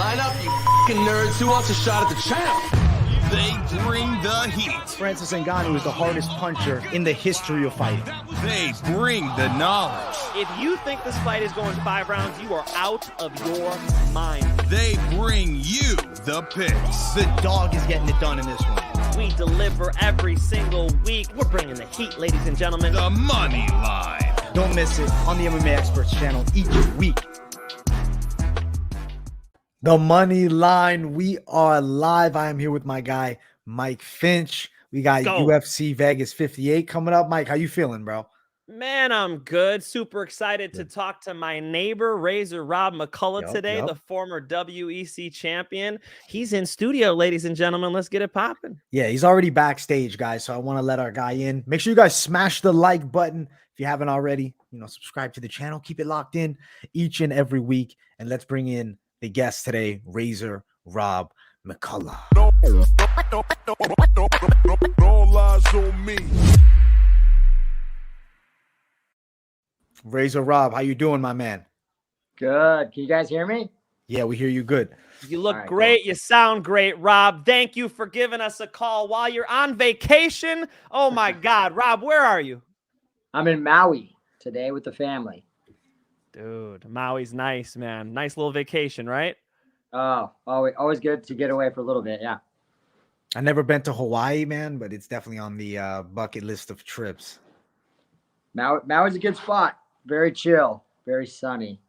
Line up, you fucking nerds. Who wants a shot at the champ? They bring the heat. Francis Ngannou is the hardest puncher in the history of fighting. They bring the knowledge. If you think this fight is going 5 rounds, you are out of your mind. They bring you the picks. The dog is getting it done in this one. We deliver every single week. We're bringing the heat, ladies and gentlemen. The money line. Don't miss it on the MMA Experts channel each week. The Money Line. We are live. I am here with my guy, Mike Finch. We got UFC Vegas 58 coming up. Mike, how you feeling, bro? Man, I'm good. Super excited to talk to my neighbor, Razor Rob Mccullough today, the former WEC champion. He's in studio, ladies and gentlemen. Let's get it popping. Yeah, he's already backstage, guys, so I want to let our guy in. Make sure you guys smash the like button if you haven't already. Subscribe to the channel. Keep it locked in each and every week. And let's bring in the guest today, Razor Rob Mccullough. All eyes on me. Razor Rob, how you doing, my man? Good. Can you guys hear me? Yeah, we hear you good. You look great. Cool. You sound great, Rob. Thank you for giving us a call while you're on vacation. Oh, my God. Rob, where are you? I'm in Maui today with the family. Dude, Maui's nice, man. Nice little vacation, right? Oh, always good to get away for a little bit, yeah. I've never been to Hawaii, man, but it's definitely on the bucket list of trips. Maui's a good spot. Very chill, very sunny.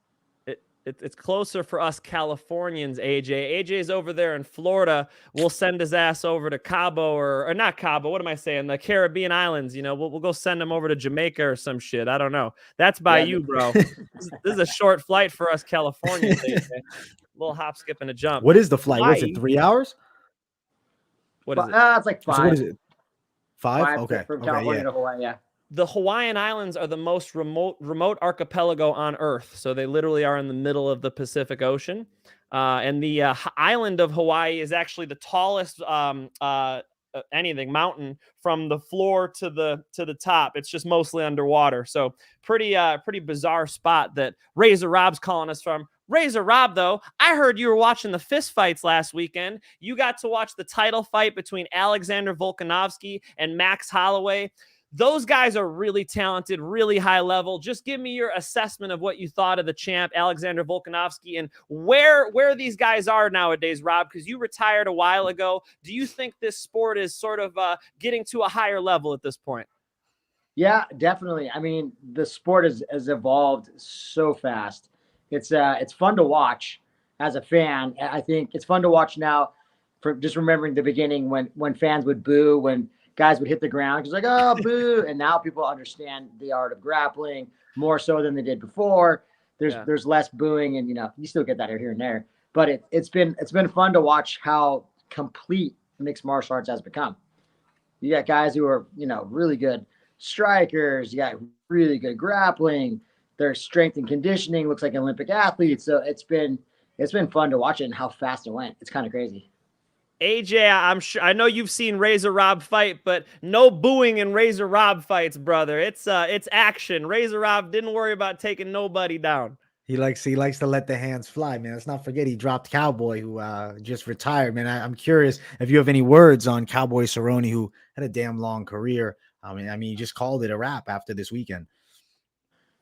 It's closer for us Californians, AJ. AJ's over there in Florida. We'll send his ass over to Cabo or not Cabo. What am I saying? The Caribbean islands. We'll go send him over to Jamaica or some shit. I don't know. That's by you, bro. This is a short flight for us Californians, AJ. Little hop, skip, and a jump. What is the flight? What is it, 3 hours? What is it? It's like 5. So what is it? 5? Okay. From California to Hawaii, yeah. The Hawaiian Islands are the most remote archipelago on Earth. So they literally are in the middle of the Pacific Ocean. And the island of Hawaii is actually the tallest mountain from the floor to the top. It's just mostly underwater. So pretty bizarre spot that Razor Rob's calling us from. Razor Rob, though, I heard you were watching the fist fights last weekend. You got to watch the title fight between Alexander Volkanovski and Max Holloway. Those guys are really talented, really high level. Just give me your assessment of what you thought of the champ, Alexander Volkanovski, and where these guys are nowadays, Rob, because you retired a while ago. Do you think this sport is sort of getting to a higher level at this point? Yeah, definitely. I mean, the sport has evolved so fast. It's fun to watch as a fan. I think it's fun to watch now for just remembering the beginning when fans would boo, when guys would hit the ground. It's like, oh, boo. And now people understand the art of grappling more so than they did before. There's less booing, and you still get that here and there. But it's been fun to watch how complete mixed martial arts has become. You got guys who are, really good strikers. You got really good grappling. Their strength and conditioning looks like Olympic athletes. So it's been fun to watch it and how fast it went. It's kind of crazy. AJ, I'm sure I know you've seen Razor Rob fight, but no booing in Razor Rob fights, brother. It's action. Razor Rob didn't worry about taking nobody down. He likes to let the hands fly, man. Let's not forget he dropped Cowboy, who just retired, man. I'm curious if you have any words on Cowboy Cerrone, who had a damn long career. I mean, you just called it a wrap after this weekend.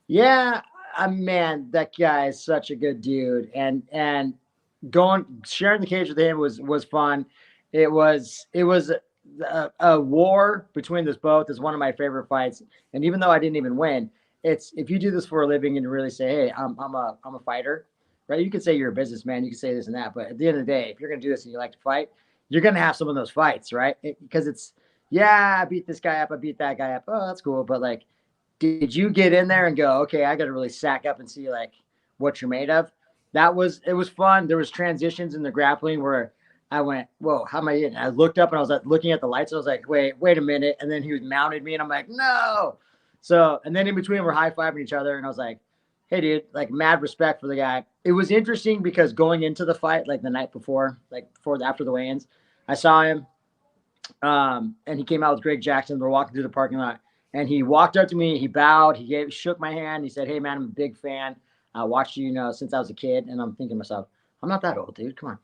Yeah, man, that guy is such a good dude, and sharing the cage with him was fun. It was a war between us both. Is one of my favorite fights. And even though I didn't even win, it's if you do this for a living and you really say, hey, I'm a fighter, right? You can say you're a businessman, you can say this and that, but at the end of the day, if you're gonna do this and you like to fight, you're gonna have some of those fights, right? Because I beat this guy up, I beat that guy up. Oh, that's cool, but like, did you get in there and go, okay, I got to really sack up and see like what you're made of? It was fun. There was transitions in the grappling where I went, whoa, how am I in? I looked up and I was like looking at the lights. I was like, wait a minute. And then he mounted me and I'm like, no. So, and then in between we're high-fiving each other. And I was like, hey dude, like mad respect for the guy. It was interesting because going into the fight, like the night before, after the weigh-ins, I saw him and he came out with Greg Jackson. We're walking through the parking lot and he walked up to me. He bowed, shook my hand. He said, hey man, I'm a big fan. I watched you, since I was a kid. And I'm thinking to myself, I'm not that old, dude. Come on.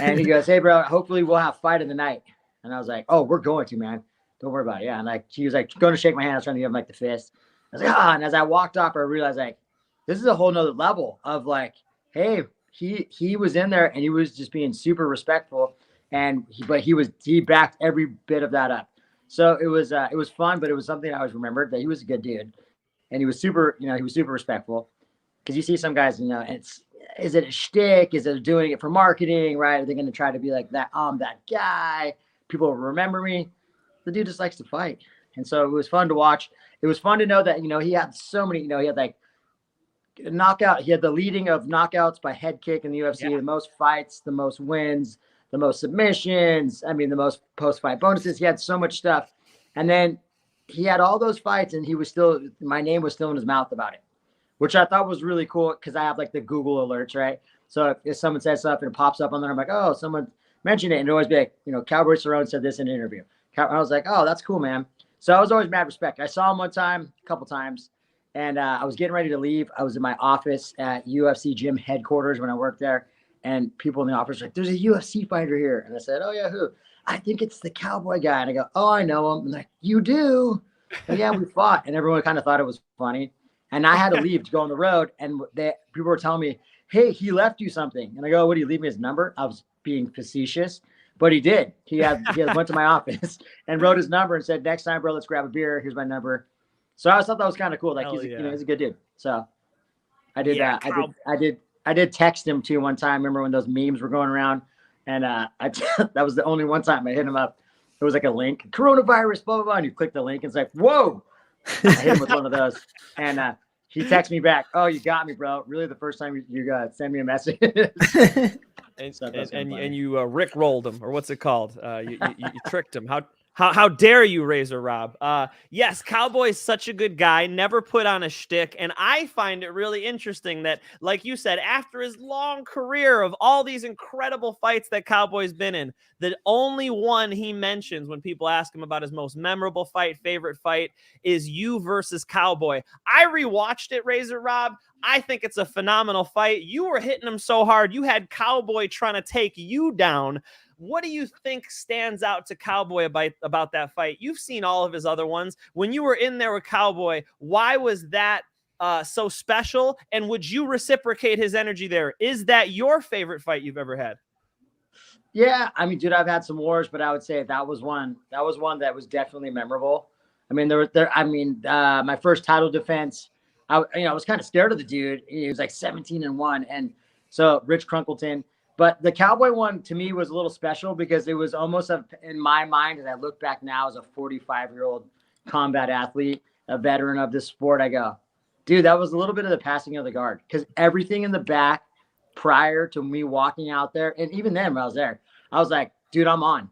And he goes, hey, bro, hopefully we'll have fight in the night. And I was like, oh, we're going to, man. Don't worry about it. Yeah. And like, he was like going to shake my hand. I was trying to give him like the fist. I was like, and as I walked off, I realized like, this is a whole nother level of like, hey, he was in there and he was just being super respectful. And he backed every bit of that up. So it was fun, but it was something I always remembered that he was a good dude. And he was super respectful. Because you see some guys, is it a shtick? Is it doing it for marketing, right? Are they going to try to be like that? That guy. People will remember me. The dude just likes to fight. And so it was fun to watch. It was fun to know that, he had so many, he had like knockout. He had the leading of knockouts by head kick in the UFC, the most fights, the most wins, the most submissions. I mean, the most post-fight bonuses. He had so much stuff. And then he had all those fights and my name was still in his mouth about it, which I thought was really cool because I have like the Google alerts, right? So if someone says stuff and it pops up on there, I'm like, oh, someone mentioned it. And it always be like, Cowboy Cerrone said this in an interview. I was like, oh, that's cool, man. So I was always mad respect. I saw him one time, a couple times, and I was getting ready to leave. I was in my office at UFC gym headquarters when I worked there, and people in the office were like, there's a UFC fighter here. And I said, oh, yeah, who? I think it's the Cowboy guy. And I go, oh, I know him. And they're like, you do? And yeah, we fought. And everyone kind of thought it was funny. And I had to leave to go on the road, and people were telling me, hey, he left you something. And I go, what, did he leave me his number? I was being facetious. But he did. He went to my office and wrote his number and said, next time, bro, let's grab a beer. Here's my number. So I always thought that was kind of cool. Like he's a good dude. So I did that. I did text him too one time. Remember when those memes were going around? And that was the only one time I hit him up. It was like a link, coronavirus, blah, blah, blah. And you click the link and it's like, whoa. I hit him with one of those. And he texted me back, oh, you got me, bro. Really the first time you send me a message. And you Rick rolled him, or what's it called? You tricked him. How dare you, Razor Rob? Yes, Cowboy's such a good guy, never put on a shtick, and I find it really interesting that, like you said, after his long career of all these incredible fights that Cowboy's been in, the only one he mentions when people ask him about his most memorable fight, favorite fight, is you versus Cowboy. I rewatched it, Razor Rob. I think it's a phenomenal fight. You were hitting him so hard, you had Cowboy trying to take you down. What do you think stands out to Cowboy about that fight? You've seen all of his other ones. When you were in there with Cowboy, why was that so special? And would you reciprocate his energy there? Is that your favorite fight you've ever had? Yeah, I mean, dude, I've had some wars, but I would say that was one that was definitely memorable. I mean, my first title defense, I was kind of scared of the dude. He was like 17-1, and so Rich Crunkleton. But the Cowboy one to me was a little special because it was almost in my mind, as I look back now as a 45-year-old combat athlete, a veteran of this sport, I go, dude, that was a little bit of the passing of the guard because everything in the back prior to me walking out there, and even then when I was there, I was like, dude, I'm on.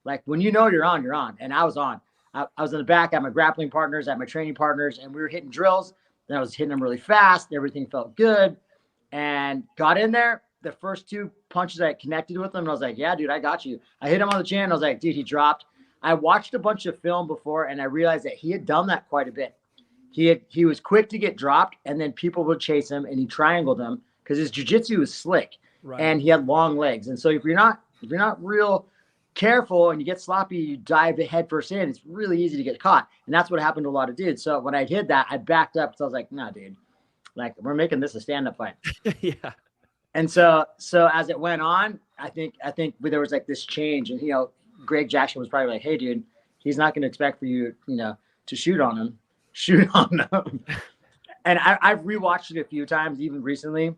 Like when you're on, you're on. And I was on. I was in the back. I had my grappling partners, I had my training partners, and we were hitting drills. Then I was hitting them really fast. Everything felt good and got in there. The first two punches I connected with him, and I was like, yeah, dude, I got you. I hit him on the chin. I was like, dude, he dropped. I watched a bunch of film before, and I realized that he had done that quite a bit. He was quick to get dropped, and then people would chase him, and he triangled him because his jiu-jitsu was slick, and he had long legs. And so if you're not real careful and you get sloppy, you dive head first in, it's really easy to get caught. And that's what happened to a lot of dudes. So when I did that, I backed up because I was like, nah, dude, like we're making this a stand-up fight. Yeah. And so as it went on, I think there was like this change, and Greg Jackson was probably like, hey, dude, he's not going to expect for you, to shoot on him. And I've rewatched it a few times, even recently.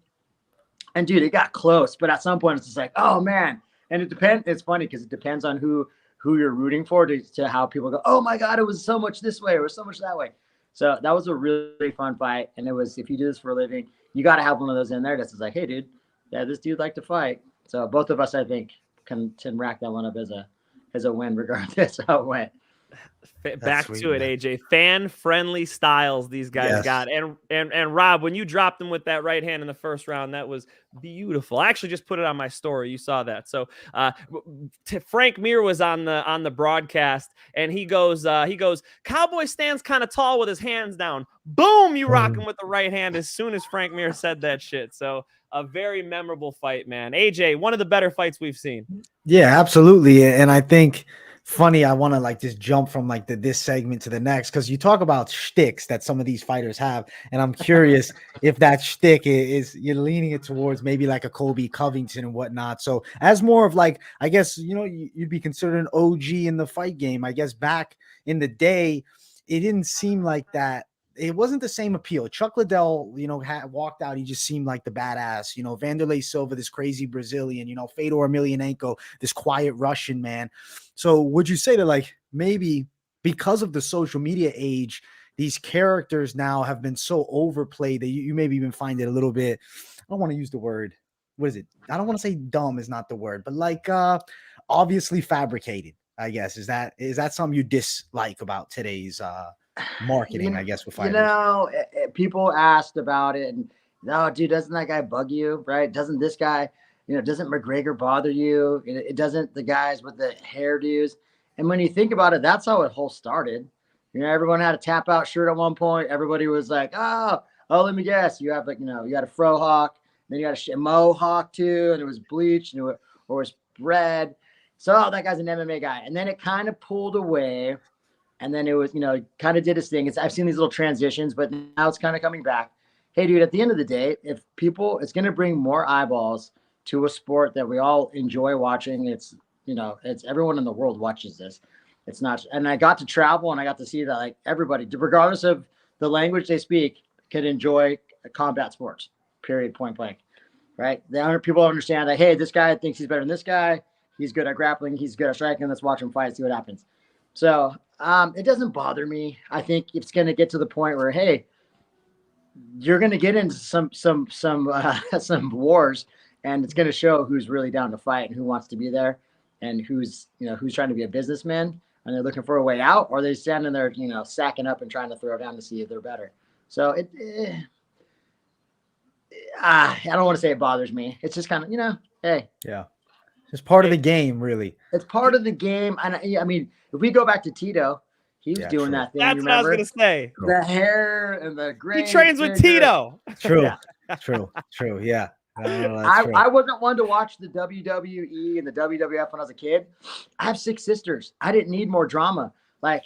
And dude, it got close, but at some point it's just like, oh man. And it depends. It's funny because it depends on who you're rooting for to how people go, oh my God, it was so much this way or so much that way. So that was a really fun fight. And it was, if you do this for a living, you got to have one of those in there that's just like, hey, dude, yeah, this dude liked to fight. So both of us, I think, can rack that one up as a win, regardless how it went. Back to it, AJ. Fan-friendly styles these guys got. And Rob, when you dropped them with that right hand in the first round, that was beautiful. I actually just put it on my story. You saw that. So Frank Mir was on the broadcast, and he goes, Cowboy stands kind of tall with his hands down. Boom, you rock him with the right hand as soon as Frank Mir said that shit. So a very memorable fight, man. AJ, one of the better fights we've seen. Yeah, absolutely. And I think funny, I want to like just jump from like this segment to the next, because you talk about shticks that some of these fighters have, and I'm curious if that shtick is you're leaning it towards maybe like a Colby Covington and whatnot. So as more of like, I guess, you know, you'd be considered an OG in the fight game. I guess back in the day, it didn't seem like that. It wasn't the same appeal. Chuck Liddell, you know, walked out. He just seemed like the badass, you know, Vanderlei Silva, this crazy Brazilian, you know, Fedor Emelianenko, this quiet Russian man. So would you say that like maybe because of the social media age, these characters now have been so overplayed that you maybe even find it a little bit, I don't want to use the word, what is it? I don't want to say dumb is not the word, but like obviously fabricated, I guess. Is that something you dislike about today's marketing, I guess, with fighters? You know, people asked about it, and no, dude, doesn't that guy bug you, right? Doesn't this guy, you know, doesn't McGregor bother you? It doesn't the guys with the hairdos. And when you think about it, that's how it whole started. You know, everyone had a tap out shirt at one point. Everybody was like, oh, let me guess. You have like, you know, you got a fro hawk, then you got a mohawk too, and it was bleached, and it was red. So that guy's an MMA guy. And then it kind of pulled away. And then it was, you know, kind of did his thing. I've seen these little transitions, but now it's kind of coming back. Hey, dude, at the end of the day, it's going to bring more eyeballs to a sport that we all enjoy watching. It's, you know, it's everyone in the world watches this. It's not, and I got to travel and I got to see that like everybody, regardless of the language they speak, can enjoy combat sports, period, point blank, right? People understand that, hey, this guy thinks he's better than this guy. He's good at grappling. He's good at striking. Let's watch him fight, see what happens. So it doesn't bother me. I think it's going to get to the point where, hey, you're going to get into some wars, and it's going to show who's really down to fight and who wants to be there, and who's trying to be a businessman and they're looking for a way out, or are they standing there, you know, sacking up and trying to throw down to see if they're better. So I don't want to say it bothers me. It's just kind of, you know, hey, yeah, it's part of the game, really. It's part of the game. And I mean, if we go back to Tito, he was doing that thing. That's what I was going to say. The hair and the gray. He trains with Tito. True. Yeah. True. Yeah. I wasn't one to watch the WWE and the WWF when I was a kid. I have 6 sisters. I didn't need more drama. Like,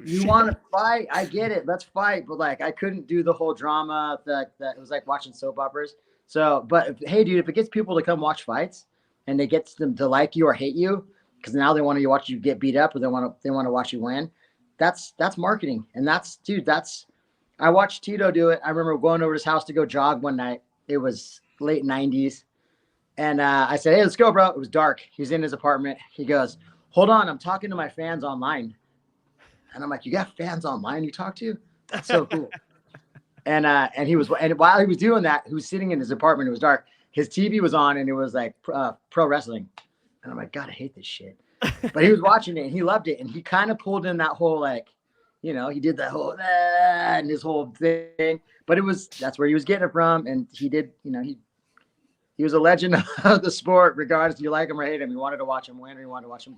you want to fight? I get it. Let's fight. But like, I couldn't do the whole drama that it was like watching soap operas. So, but hey, dude, if it gets people to come watch fights and they get them to like you or hate you, because now they want to watch you get beat up or they want to watch you win. That's marketing. And I watched Tito do it. I remember going over to his house to go jog one night. It was late 90s. And I said, hey, let's go, bro. It was dark. He's in his apartment. He goes, hold on. I'm talking to my fans online. And I'm like, you got fans online you talk to? That's so cool. And while he was doing that, he was sitting in his apartment. It was dark. His TV was on and it was like pro wrestling. And I'm like, God, I hate this shit. But he was watching it and he loved it. And he kind of pulled in that whole, like, you know, he did that whole and his whole thing. But that's where he was getting it from. And he did, you know, he was a legend of the sport, regardless if you like him or hate him. You wanted to watch him win or you wanted to watch him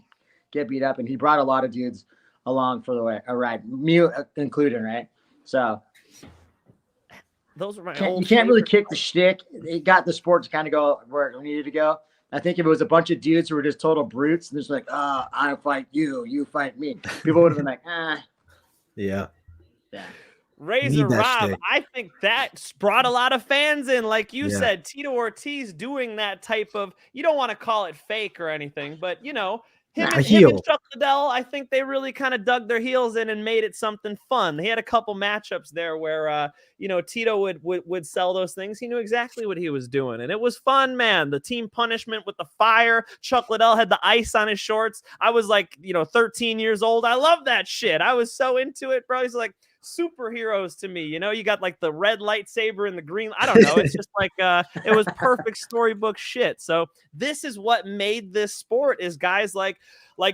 get beat up. And he brought a lot of dudes along for the ride, me included, right? So those were my you can't really kick the shtick. It got the sport to kind of go where it needed to go. I think if it was a bunch of dudes who were just total brutes, and just like, I fight you, you fight me, people would have been like, Yeah. Razor Rob, I think that brought a lot of fans in. Like you said, Tito Ortiz doing that type of, you don't want to call it fake or anything, but you know, him and Chuck Liddell, I think they really kind of dug their heels in and made it something fun. He had a couple matchups there where, you know, Tito would sell those things. He knew exactly what he was doing, and it was fun, man. The team punishment with the fire. Chuck Liddell had the ice on his shorts. I was like, 13 years old. I love that shit. I was so into it, bro. He's like superheroes to me. You know, you got like the red lightsaber and the green. I don't know. It's just like it was perfect storybook shit. So this is what made this sport, is guys like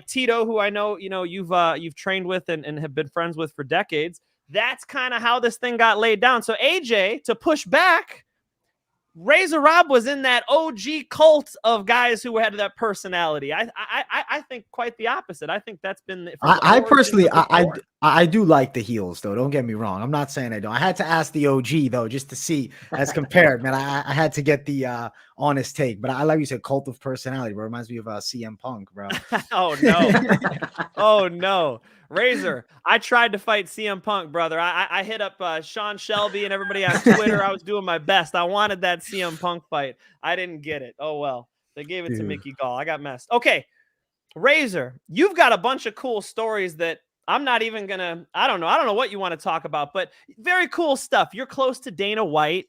Tito, who I know, you've trained with and have been friends with for decades. That's kind of how this thing got laid down. So AJ, to push back, Razor Rob was in that OG cult of guys who had that personality. I think quite the opposite. I think that's been I personally I do like the heels though. Don't get me wrong. I'm not saying I don't. I had to ask the OG though, just to see as compared, man. I had to get the honest take, but I like you said cult of personality, bro. It reminds me of CM Punk, bro. Oh no. Oh no. Razor, I tried to fight CM Punk, brother. I hit up Sean Shelby and everybody on Twitter. I was doing my best. I wanted that CM Punk fight. I didn't get it. Oh, well. They gave it to Mickey Gall. I got messed. Okay, Razor, you've got a bunch of cool stories that I'm not even going to – I don't know what you want to talk about, but very cool stuff. You're close to Dana White.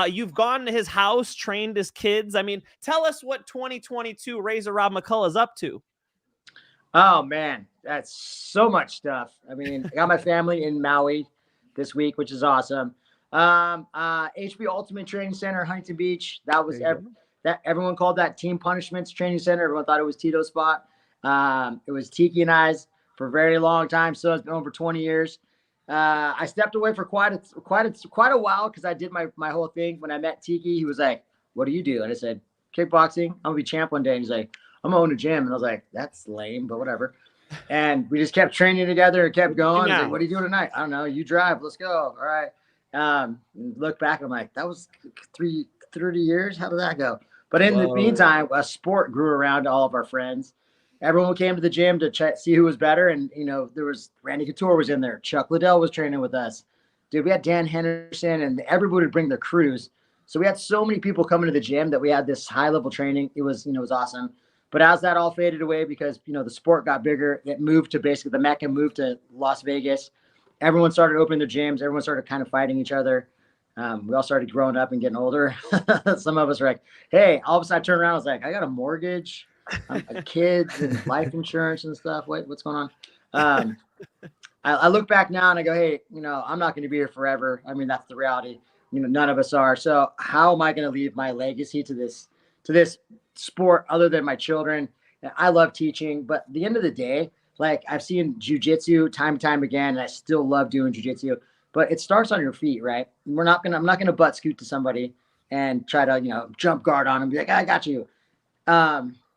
You've gone to his house, trained his kids. I mean, tell us what 2022 Razor Rob McCullough is up to. Oh, man, that's so much stuff. I mean, I got my family in Maui this week, which is awesome. HB Ultimate Training Center, Huntington Beach. That was everyone called that Team Punishments Training Center. Everyone thought it was Tito's spot. It was Tiki and I's for a very long time. So it's been over 20 years. I stepped away for quite a while because I did my whole thing. When I met Tiki, he was like, "What do you do?" And I said, "Kickboxing. I'm gonna be champ one day." And he's like, "I'm gonna own a gym." And I was like, "That's lame, but whatever." And we just kept training together and kept going. Like, "What are you doing tonight?" "I don't know. You drive. Let's go." All right. Look back, I'm like, that was 30 years. How did that go? But in the meantime, a sport grew around all of our friends. Everyone came to the gym to see who was better. And, there was Randy Couture was in there. Chuck Liddell was training with us. Dude, we had Dan Henderson, and everybody would bring their crews. So we had so many people coming to the gym that we had this high-level training. It was awesome. But as that all faded away because, the sport got bigger, it moved to basically the Mecca moved to Las Vegas. Everyone started opening their gyms. Everyone started kind of fighting each other. We all started growing up and getting older. Some of us were like, hey, all of a sudden I turned around. I was like, I got a mortgage, kids and life insurance and stuff. What's going on? I look back now and I go, hey, I'm not going to be here forever. I mean, that's the reality. None of us are. So how am I going to leave my legacy to this sport other than my children? I love teaching, but at the end of the day, like I've seen jiu-jitsu time and time again, and I still love doing jiu-jitsu, but it starts on your feet, right? I'm not going to butt scoot to somebody and try to, jump guard on them and be like, I got you.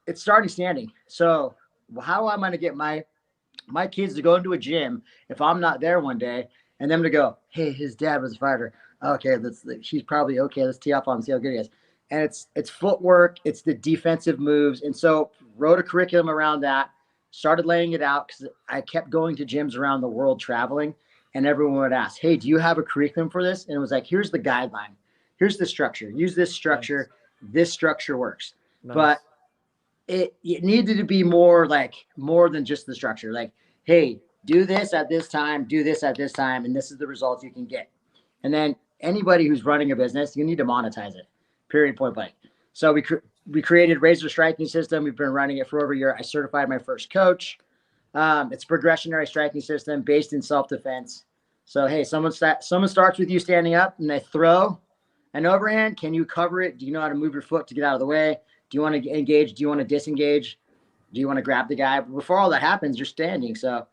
It's starting standing. So how am I going to get my kids to go into a gym if I'm not there one day and them to go, hey, his dad was a fighter. Okay, he's probably okay. Let's tee up on him, see how good he is. And it's footwork, it's the defensive moves. And so wrote a curriculum around that, started laying it out because I kept going to gyms around the world traveling, and everyone would ask, hey, do you have a curriculum for this? And it was like, here's the guideline. Here's the structure. Use this structure. Nice. This structure works. Nice. But it needed to be more than just the structure. Like, hey, do this at this time, do this at this time, and this is the results you can get. And then anybody who's running a business, you need to monetize it. Period, point blank. So we created Razor Striking System. We've been running it for over a year. I certified my first coach. It's a progressionary striking system based in self-defense. So, hey, someone starts with you standing up and they throw an overhand. Can you cover it? Do you know how to move your foot to get out of the way? Do you want to engage? Do you want to disengage? Do you want to grab the guy? But before all that happens, you're standing. So,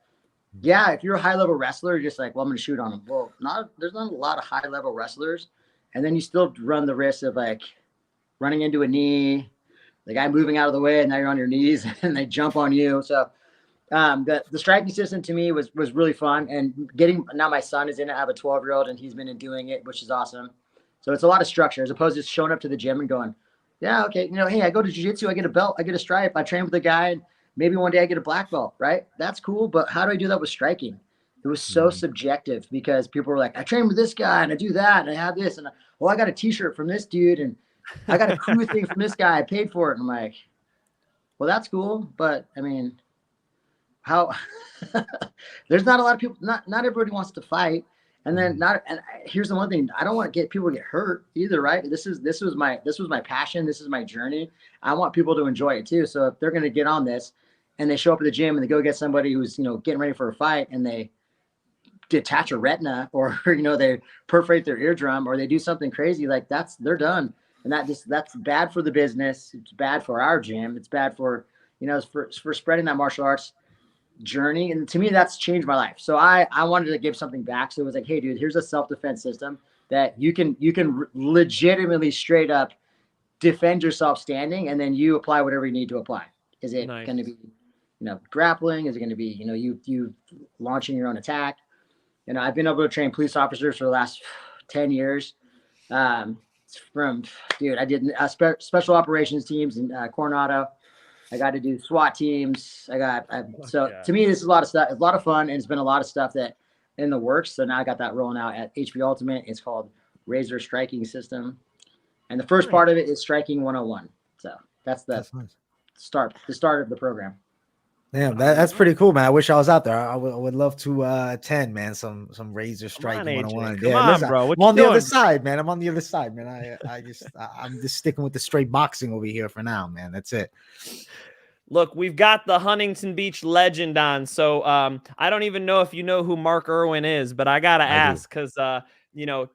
yeah, if you're a high-level wrestler, you're just like, well, I'm going to shoot on him. Well, there's not a lot of high-level wrestlers. And then you still run the risk of running into a knee, the guy moving out of the way, and now you're on your knees and they jump on you. So the striking system to me was really fun. And now my son is in it. I have a 12-year-old and he's been doing it, which is awesome. So it's a lot of structure as opposed to just showing up to the gym and going, yeah, okay, hey, I go to jiu-jitsu, I get a belt, I get a stripe, I train with a guy, and maybe one day I get a black belt, right? That's cool, but how do I do that with striking? It was so subjective because people were like, I train with this guy and I do that and I have this and I got a t-shirt from this dude and I got a crew thing from this guy. I paid for it. And I'm like, well, that's cool. But I mean, how there's not a lot of people, not everybody wants to fight. And then here's the one thing, I don't want to get people to get hurt either, right? This was my passion. This is my journey. I want people to enjoy it too. So if they're going to get on this and they show up at the gym and they go get somebody who's, getting ready for a fight and they detach a retina or, they perforate their eardrum or they do something crazy, they're done. And that's bad for the business. It's bad for our gym. It's bad for, for spreading that martial arts journey. And to me, that's changed my life. So I wanted to give something back. So it was like, hey, dude, here's a self-defense system. that you can legitimately straight up defend yourself standing, and then you apply whatever you need to apply. Is it going to be, grappling? Is it going to be, you launching your own attack? I've been able to train police officers for the last 10 years. I did special operations teams in Coronado. I got to do SWAT teams. To me, this is a lot of stuff. It's a lot of fun, and it's been a lot of stuff that in the works. So now I got that rolling out at HB Ultimate. It's called Razor Striking System. And the first part of it is Striking 101. So that's nice. The start of the program. Damn, that's pretty cool, man. I wish I was out there. I would love to attend, man. Some Razor Striking 101. Come on, bro. I'm on the other side, man. I'm just sticking with the straight boxing over here for now, man. That's it. Look, we've got the Huntington Beach legend on. So I don't even know if you know who Mark Irwin is, but I gotta ask because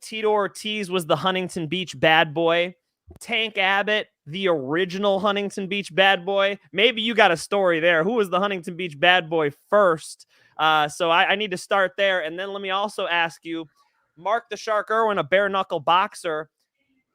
Tito Ortiz was the Huntington Beach bad boy. Tank Abbott, the original Huntington Beach bad boy. Maybe you got a story there. Who was the Huntington Beach bad boy first? So I need to start there. And then let me also ask you, Mark the Shark Irwin, a bare knuckle boxer,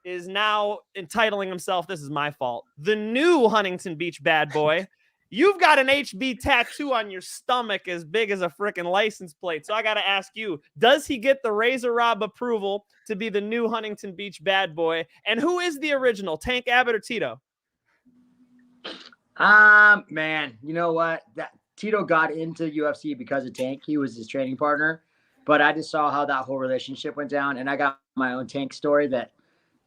is now entitling himself, this is my fault, the new Huntington Beach bad boy. You've got an HB tattoo on your stomach as big as a freaking license plate. So I got to ask you, does he get the Razor Rob approval to be the new Huntington Beach bad boy? And who is the original, Tank Abbott or Tito? Man, you know what? Tito got into UFC because of Tank. He was his training partner. But I just saw how that whole relationship went down. And I got my own Tank story that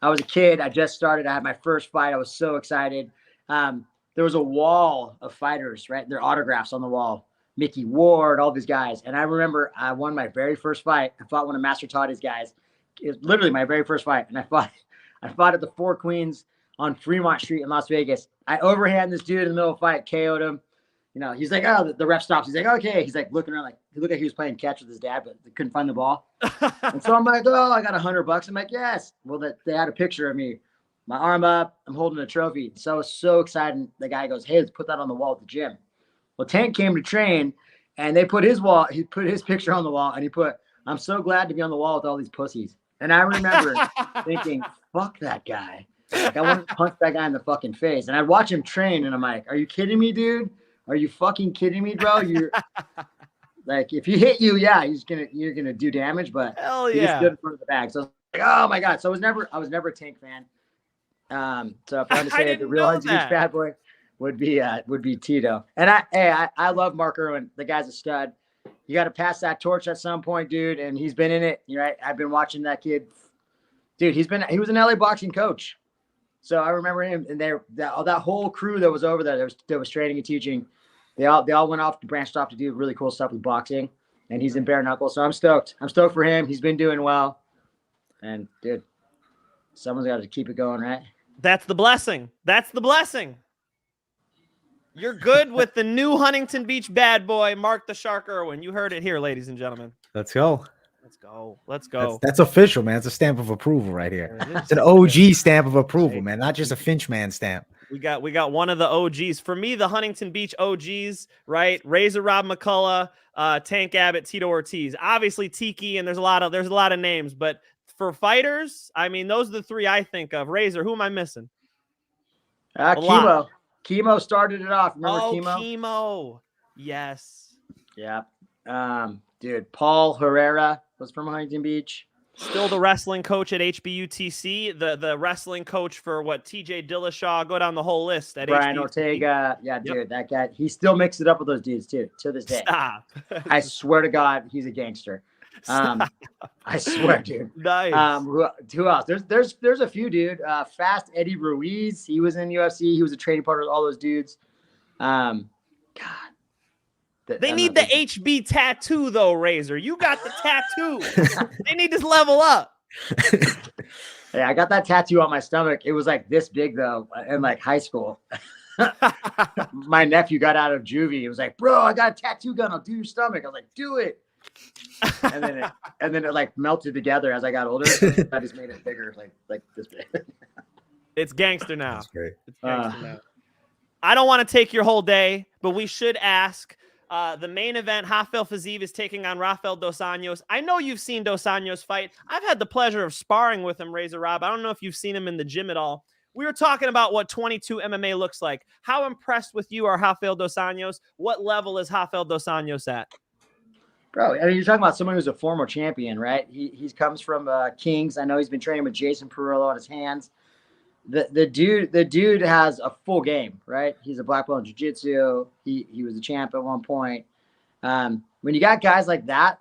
I was a kid. I just started. I had my first fight. I was so excited. There was a wall of fighters, right? Their autographs on the wall. Mickey Ward, all these guys. And I remember I won my very first fight. I fought one of Master Toddy's guys. It was literally my very first fight. And I fought at the Four Queens on Fremont Street in Las Vegas. I overhand this dude in the middle of the fight, KO'd him. He's like, oh, the ref stops. He's like, okay. He's like looking around he looked like he was playing catch with his dad, but they couldn't find the ball. And so I'm like, oh, I got $100. I'm like, yes. Well, they had a picture of me. My arm up, I'm holding a trophy. So I was so excited. The guy goes, hey, let's put that on the wall at the gym. Well, Tank came to train, and he put his picture on the wall, and he put, I'm so glad to be on the wall with all these pussies. And I remember thinking, fuck that guy. Like, I wanted to punch that guy in the fucking face. And I'd watch him train, and I'm like, are you kidding me, dude? Are you fucking kidding me, bro? You're like, if he hit you, yeah, you're gonna do damage, but hell he yeah, just stood in front of the bag. So I was like, oh my god. So I was never a Tank fan. So if I had to say the real Huntington Beach bad boy would be Tito. And I love Mark Irwin. The guy's a stud. You got to pass that torch at some point, dude. And he's been in it. Right. I've been watching that kid, dude. He was an LA boxing coach. So I remember him, and that whole crew that was over there that was training and teaching. They all went off, branched off to do really cool stuff with boxing. And he's in bare knuckle. So I'm stoked. I'm stoked for him. He's been doing well. And dude, someone's got to keep it going, right? That's the blessing. That's the blessing. You're good with the new Huntington Beach bad boy, Mark the Shark Irwin. You heard it here, ladies and gentlemen. Let's go. Let's go. Let's go. That's official, man. It's a stamp of approval right here. It's an OG stamp of approval, man. Not just a Finchman stamp. We got one of the OGs. For me, the Huntington Beach OGs, right? Razor Rob McCullough, Tank Abbott, Tito Ortiz. Obviously Tiki, and there's a lot of names, but for fighters, I mean, those are the three I think of. Razor, who am I missing? Chemo. Chemo started it off. Remember Chemo? Chemo. Yes. Yeah. Dude, Paul Herrera was from Huntington Beach. Still the wrestling coach at HBUTC, the wrestling coach for TJ Dillashaw, go down the whole list at Brian HBUTC. Ortega. Yeah, dude, that guy, he still mixes it up with those dudes too, to this day. Stop. I swear to God, he's a gangster. I swear, dude. Nice. Who else? There's a few, dude. Fast Eddie Ruiz, he was in UFC. He was a training partner with all those dudes. God. They need the HB tattoo though, Razor. You got the tattoo. They need to level up. Hey, I got that tattoo on my stomach. It was like this big though, in like high school. My nephew got out of juvie. He was like, "Bro, I got a tattoo gun. I'll do your stomach." I was like, "Do it." and then it like melted together as I got older. I just made it bigger, like this big. It's gangster now. That's great. It's gangster now. I don't want to take your whole day, but we should ask The main event, Rafael Fiziev is taking on Rafael Dos Anjos. I know you've seen Dos Anjos fight. I've had the pleasure of sparring with him, Razor Rob. I don't know if you've seen him in the gym at all. We were talking about what 22 MMA looks like. How impressed with you are Rafael Dos Anjos? What level is Rafael Dos Anjos at? Bro, I mean, you're talking about someone who's a former champion, right? He comes from Kings. I know he's been training with Jason Perillo on his hands. The dude has a full game, right? He's a black belt in jiu-jitsu. He was a champ at one point. When you got guys like that,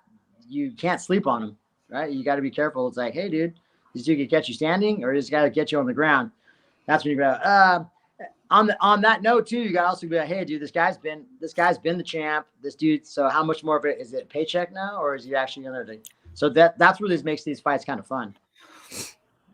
you can't sleep on them, right? You got to be careful. It's like, hey, dude, this dude can catch you standing, or this guy to get you on the ground. That's when you go. On that note too, you got to also be like, hey, dude, this guy's been the champ. This dude. So how much more of it is it paycheck now, or is he actually gonna? So that's what makes these fights kind of fun.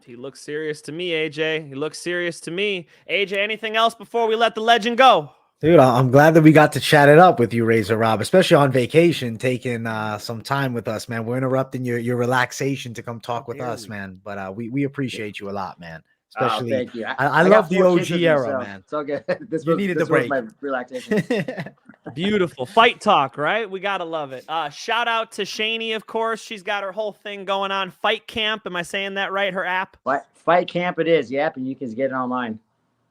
He looks serious to me, AJ. He looks serious to me. AJ, anything else before we let the legend go? Dude, I'm glad that we got to chat it up with you, Razor Rob, especially on vacation, taking some time with us, man. We're interrupting your relaxation to come talk with us, man. But we appreciate you a lot, man. Especially, thank you. I love the OG era, man. It's all good. You needed the break. My relaxation. Beautiful fight talk, right? We gotta love it. Shout out to Shani, of course. She's got her whole thing going on. Fight Camp, am I saying that right? Her app. Fight Camp, it is. Yep, and you can get it online.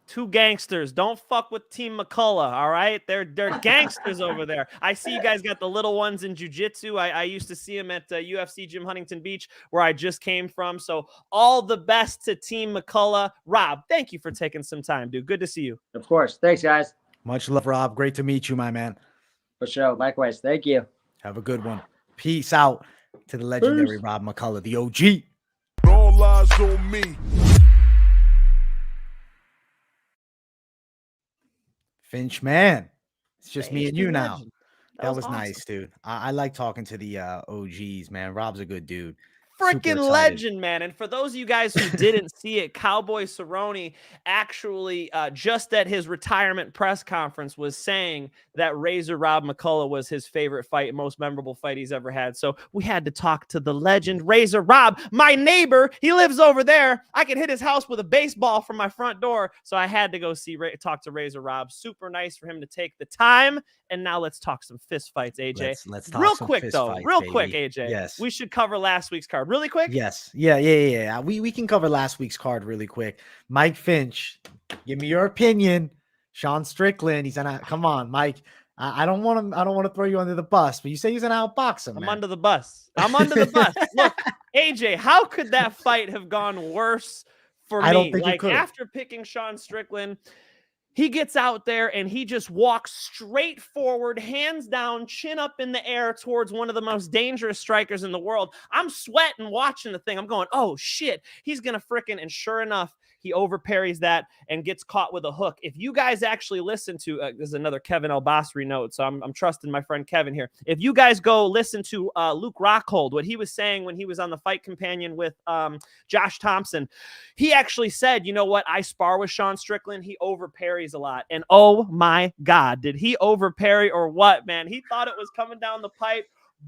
Two gangsters. Don't fuck with Team Mccullough, all right? They're gangsters over there. I see you guys got the little ones in jiu-jitsu. I used to see them at UFC Gym Huntington Beach, where I just came from. So all the best to Team Mccullough. Rob, thank you for taking some time, dude. Good to see you. Of course. Thanks, guys. Much love, Rob. Great to meet you, my man. For sure. Likewise. Thank you. Have a good one. Peace out to the legendary Rob Mccullough, the OG. All eyes on me. Finch, man. It's just me and you now. Legend. That was awesome. nice, dude. I like talking to the OGs, man. Rob's a good dude. Freaking legend, man. And for those of you guys who didn't see it, Cowboy Cerrone actually just at his retirement press conference was saying that Razor Rob Mccullough was his favorite fight, most memorable fight he's ever had. So we had to talk to the legend, Razor Rob, my neighbor. He lives over there. I could hit his house with a baseball from my front door. So I had to go talk to Razor Rob. Super nice for him to take the time. And now let's talk some fist fights, AJ. Let's talk real some quick, fist though. fights, Real baby. quick, AJ. Yes. We should cover last week's card. Really quick? Yes. Yeah. We can cover last week's card really quick. Mike Finch, give me your opinion. Sean Strickland, he's gonna come on, Mike. I don't want to throw you under the bus, but you say he's gonna outbox him. I'm man. under the bus. I'm under the bus. Look, AJ, how could that fight have gone worse for me? I don't think it like could. After picking Sean Strickland, he gets out there and he just walks straight forward, hands down, chin up in the air towards one of the most dangerous strikers in the world. I'm sweating watching the thing. I'm going, oh shit, he's gonna frickin', and sure enough, he overparries that and gets caught with a hook. If you guys actually listen to, this is another Kevin El Basri note, so I'm trusting my friend Kevin here. If you guys go listen to Luke Rockhold, what he was saying when he was on the Fight Companion with Josh Thompson, he actually said, you know what, I spar with Sean Strickland, he overparries a lot. And oh my God, did he overparry or what, man? He thought it was coming down the pipe.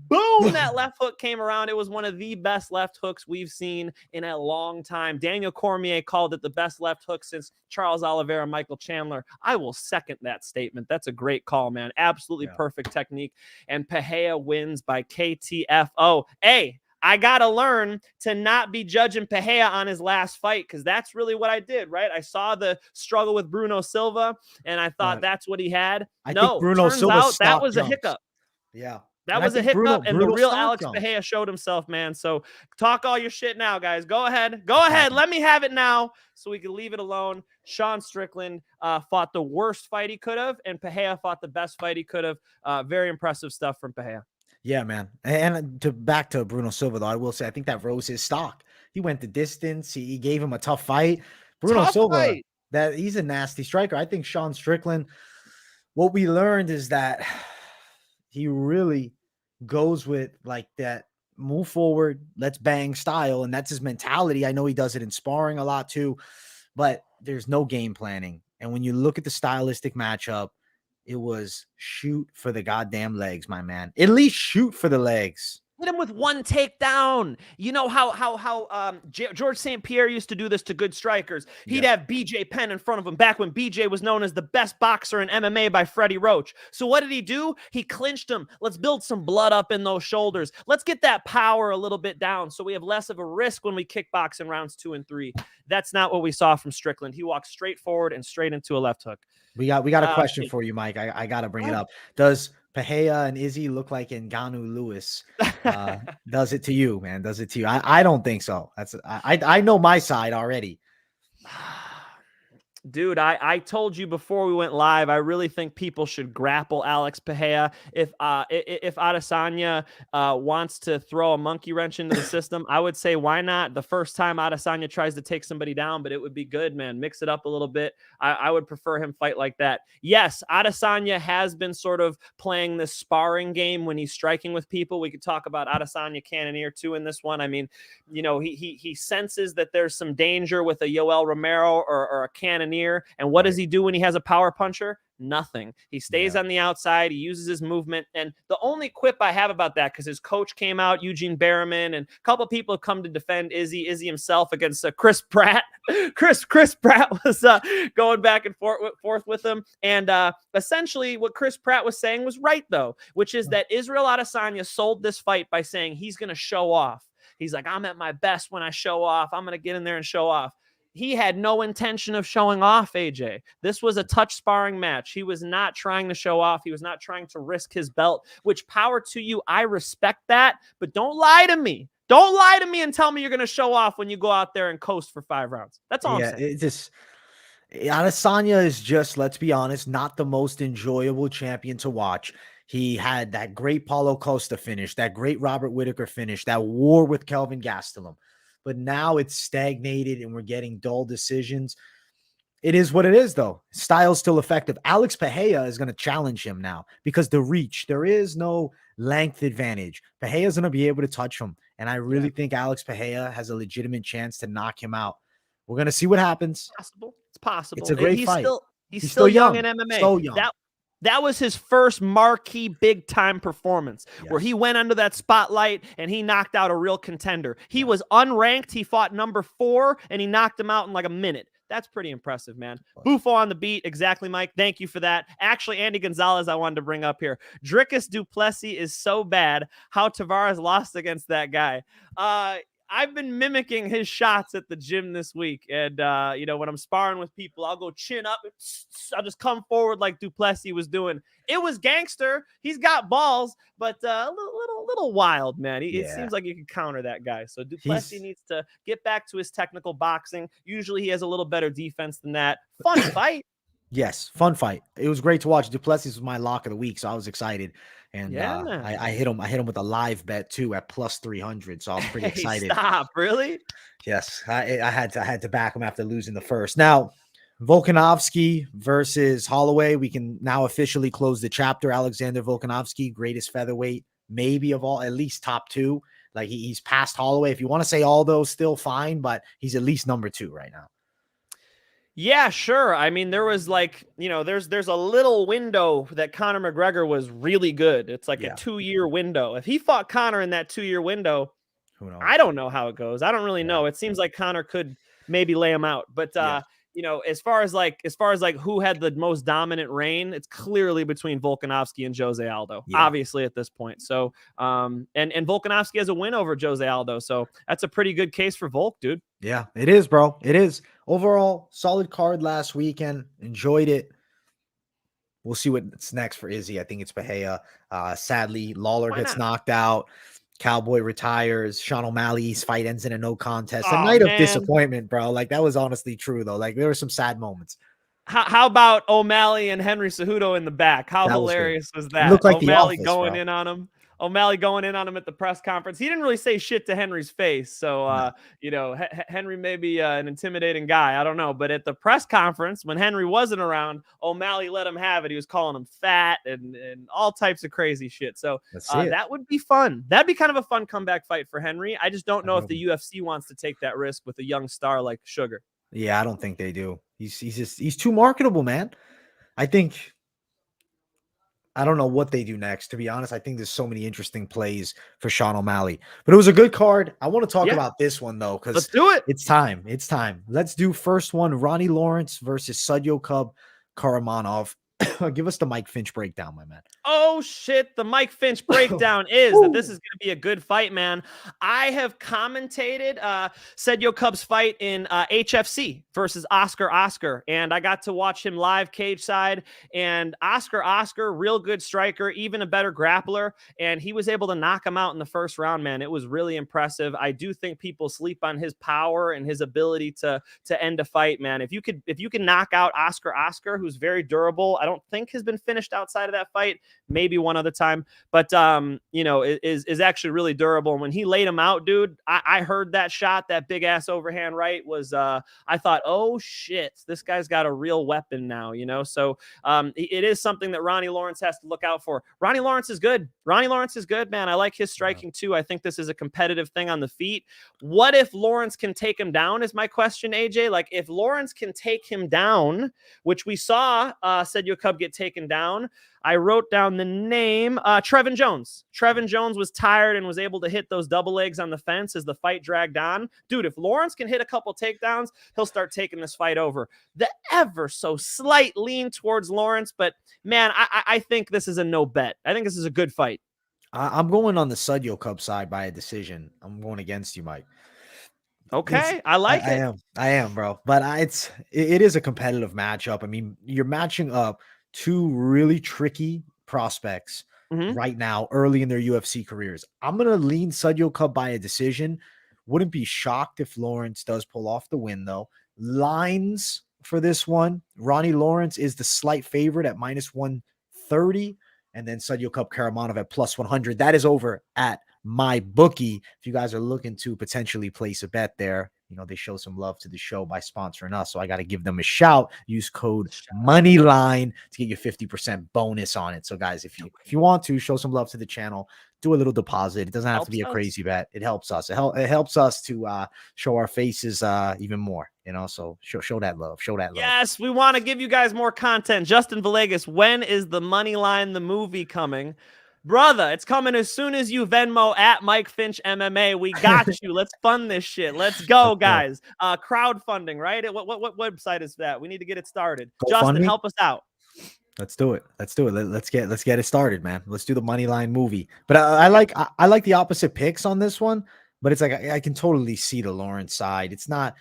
Boom, that left hook came around. It was one of the best left hooks we've seen in a long time. Daniel Cormier called it the best left hook since Charles Oliveira, Michael Chandler. I will second that statement. That's a great call, man. Absolutely perfect technique. And Pereira wins by KTFO. Hey, I got to learn to not be judging Pereira on his last fight, because that's really what I did, right? I saw the struggle with Bruno Silva, and I thought that's what he had. I think Bruno turns Silva out that stock was jumps. a hiccup. Yeah. That And was I a think hiccup, and the Bruno real stock Alex jumps. Pereira showed himself, man. So talk all your shit now, guys. Go ahead. Go ahead. Let me have it now so we can leave it alone. Sean Strickland fought the worst fight he could have, and Pereira fought the best fight he could have. Very impressive stuff from Pereira. Yeah, man. And back to Bruno Silva, though, I will say I think that rose his stock. He went the distance. He gave him a tough fight. Bruno Silva, that he's a nasty striker. I think Sean Strickland, what we learned is that he really goes with like that move forward, let's bang style. And that's his mentality. I know he does it in sparring a lot too, but there's no game planning. And when you look at the stylistic matchup, it was shoot for the goddamn legs, my man. At least shoot for the legs. hit him with one takedown. You know how George St. Pierre used to do this to good strikers. He'd have BJ Penn in front of him back when BJ was known as the best boxer in MMA by Freddie Roach. So what did he do? He clinched him. Let's build some blood up in those shoulders. Let's get that power a little bit down so we have less of a risk when we kickbox in rounds 2 and 3. That's not what we saw from Strickland. He walked straight forward and straight into a left hook. We got a question for you, Mike. I got to bring it up. Does Pereira and Izzy look like Ngannou Lewis? Does it to you, man? Does it to you? I don't think so. I know my side already. Dude, I told you before we went live, I really think people should grapple Alex Pereira. If Adesanya wants to throw a monkey wrench into the system, I would say why not? The first time Adesanya tries to take somebody down, but it would be good, man. Mix it up a little bit. I would prefer him fight like that. Yes, Adesanya has been sort of playing this sparring game when he's striking with people. We could talk about Adesanya Cannonier too in this one. I mean, you know, he senses that there's some danger with a Yoel Romero or a Cannonier. And what does he do when he has a power puncher? Nothing. He stays on the outside. He uses his movement. And the only quip I have about that, because his coach came out, Eugene Berriman, and a couple of people have come to defend Izzy himself against Chris Pratt. Chris Pratt was going back and forth with him. And essentially what Chris Pratt was saying was right, though, which is that Israel Adesanya sold this fight by saying he's going to show off. He's like, I'm at my best when I show off. I'm going to get in there and show off. He had no intention of showing off, AJ. This was a touch sparring match. He was not trying to show off. He was not trying to risk his belt, which power to you. I respect that, but don't lie to me. Don't lie to me and tell me you're going to show off when you go out there and coast for 5 rounds. That's all I'm saying. Adesanya is just, let's be honest, not the most enjoyable champion to watch. He had that great Paulo Costa finish, that great Robert Whittaker finish, that war with Kelvin Gastelum. But now it's stagnated and we're getting dull decisions. It is what it is, though. Style's still effective. Alex Pereira is going to challenge him now because the reach, there is no length advantage. Pereira's going to be able to touch him. And I really think Alex Pereira has a legitimate chance to knock him out. We're going to see what happens. It's possible. It's a great fight. He's still young in MMA. So young. That was his first marquee big-time performance where he went under that spotlight and he knocked out a real contender. He was unranked. He fought number 4, and he knocked him out in like a minute. That's pretty impressive, man. Bufo on the beat. Exactly, Mike. Thank you for that. Actually, Andy Gonzalez, I wanted to bring up here. Dricus du Plessis is so bad. How Tavares lost against that guy. I've been mimicking his shots at the gym this week. And, you know, when I'm sparring with people, I'll go chin up. I'll just come forward like du Plessis was doing. It was gangster. He's got balls, but a little wild, man. It seems like you can counter that guy. So du Plessis needs to get back to his technical boxing. Usually he has a little better defense than that. Fun fight. Yes, fun fight. It was great to watch. Du Plessis was my lock of the week, so I was excited. And I hit him with a live bet too at plus 300. So I was pretty excited. Stop, really? Yes, I had to back him after losing the first. Now, Volkanovski versus Holloway. We can now officially close the chapter. Alexander Volkanovski, greatest featherweight, maybe of all, at least top 2. Like he's past Holloway. If you want to say Aldo, still fine, but he's at least number 2 right now. Yeah, sure. I mean, there was like, you know, there's a little window that Conor McGregor was really good. It's like a 2-year window. If he fought Conor in that 2-year window, who knows? I don't know how it goes. I don't really know. It seems like Conor could maybe lay him out. But you know, as far as like who had the most dominant reign, it's clearly between Volkanovski and Jose Aldo, obviously at this point. So and Volkanovski has a win over Jose Aldo. So that's a pretty good case for Volk, dude. Yeah, it is, bro. It is. Overall, solid card last weekend. Enjoyed it. We'll see what's next for Izzy. I think it's Pereira. Sadly, Lawler gets knocked out. Cowboy retires. Sean O'Malley's fight ends in a no contest. A night of disappointment, bro. Like, that was honestly true, though. Like, there were some sad moments. How about O'Malley and Henry Cejudo in the back? How hilarious was that? It looked like O'Malley the Office, going bro. in on him. O'Malley going in on him at the press conference. He didn't really say shit to Henry's face. So, you know, Henry may be an intimidating guy. I don't know. But at the press conference, when Henry wasn't around, O'Malley let him have it. He was calling him fat and all types of crazy shit. So that would be fun. That'd be kind of a fun comeback fight for Henry. I just don't know if the UFC wants to take that risk with a young star like Sugar. Yeah, I don't think they do. He's too marketable, man. I think I don't know what they do next. To be honest, I think there's so many interesting plays for Sean O'Malley. But it was a good card. I want to talk about this one though, because let's do it. It's time. It's time. Let's do first one: Ronnie Lawrence versus Sudyo Kakhramonov. Give us the Mike Finch breakdown, my man. Oh shit, the Mike Finch breakdown is that this is going to be a good fight, man. I have commentated Sedyo Cub's fight in HFC versus Oscar, and I got to watch him live cage side, and Oscar, real good striker, even a better grappler, and he was able to knock him out in the first round, man. It was really impressive. I do think people sleep on his power and his ability to end a fight, man. If you can knock out Oscar, who's very durable, I don't think has been finished outside of that fight, maybe one other time, but is actually really durable. And when he laid him out, dude, I heard that shot, that big ass overhand right was I thought, oh shit, this guy's got a real weapon now, so it is something that Ronnie Lawrence has to look out for. Ronnie Lawrence is good, man. I like his striking too. I think this is a competitive thing on the feet. What if Lawrence can take him down is my question, AJ. Like if Lawrence can take him down, which we saw Sedyo Cub get taken down. I wrote down the name, Trevin Jones. Trevin Jones was tired and was able to hit those double legs on the fence as the fight dragged on. Dude, if Lawrence can hit a couple takedowns, he'll start taking this fight over. The ever so slight lean towards Lawrence, but man, I think this is a no bet. I think this is a good fight. I'm going on the Sudyo Cub side by a decision. I'm going against you, Mike. Okay, I like it. I am, bro. But it is a competitive matchup. I mean, you're matching up two really tricky prospects right now, early in their UFC careers. I'm gonna lean Sudyo Cub by a decision. Wouldn't be shocked if Lawrence does pull off the win, though. Lines for this one: Ronnie Lawrence is the slight favorite at -130, and then Sudyo Cub Kakhramonov at +100. That is over at my bookie. If you guys are looking to potentially place a bet there, they show some love to the show by sponsoring us, so I got to give them a shout. Use code Moneyline to get your 50% bonus on it. So guys, if you want to show some love to the channel, do a little deposit. It doesn't have to be a crazy bet. It helps us. It helps us to show our faces even more, so show that love. Yes, we want to give you guys more content. Justin Villegas, when is the Moneyline the movie coming? Brother, it's coming as soon as you Venmo at Mike Finch MMA. We got you. Let's fund this shit. Let's go, guys. Crowdfunding, right? What website is that? We need to get it started. Justin, help us out. Let's do it. Let's get it started, man. Let's do the Moneyline movie. But I like the opposite picks on this one. But it's like I can totally see the Lawrence side. It's not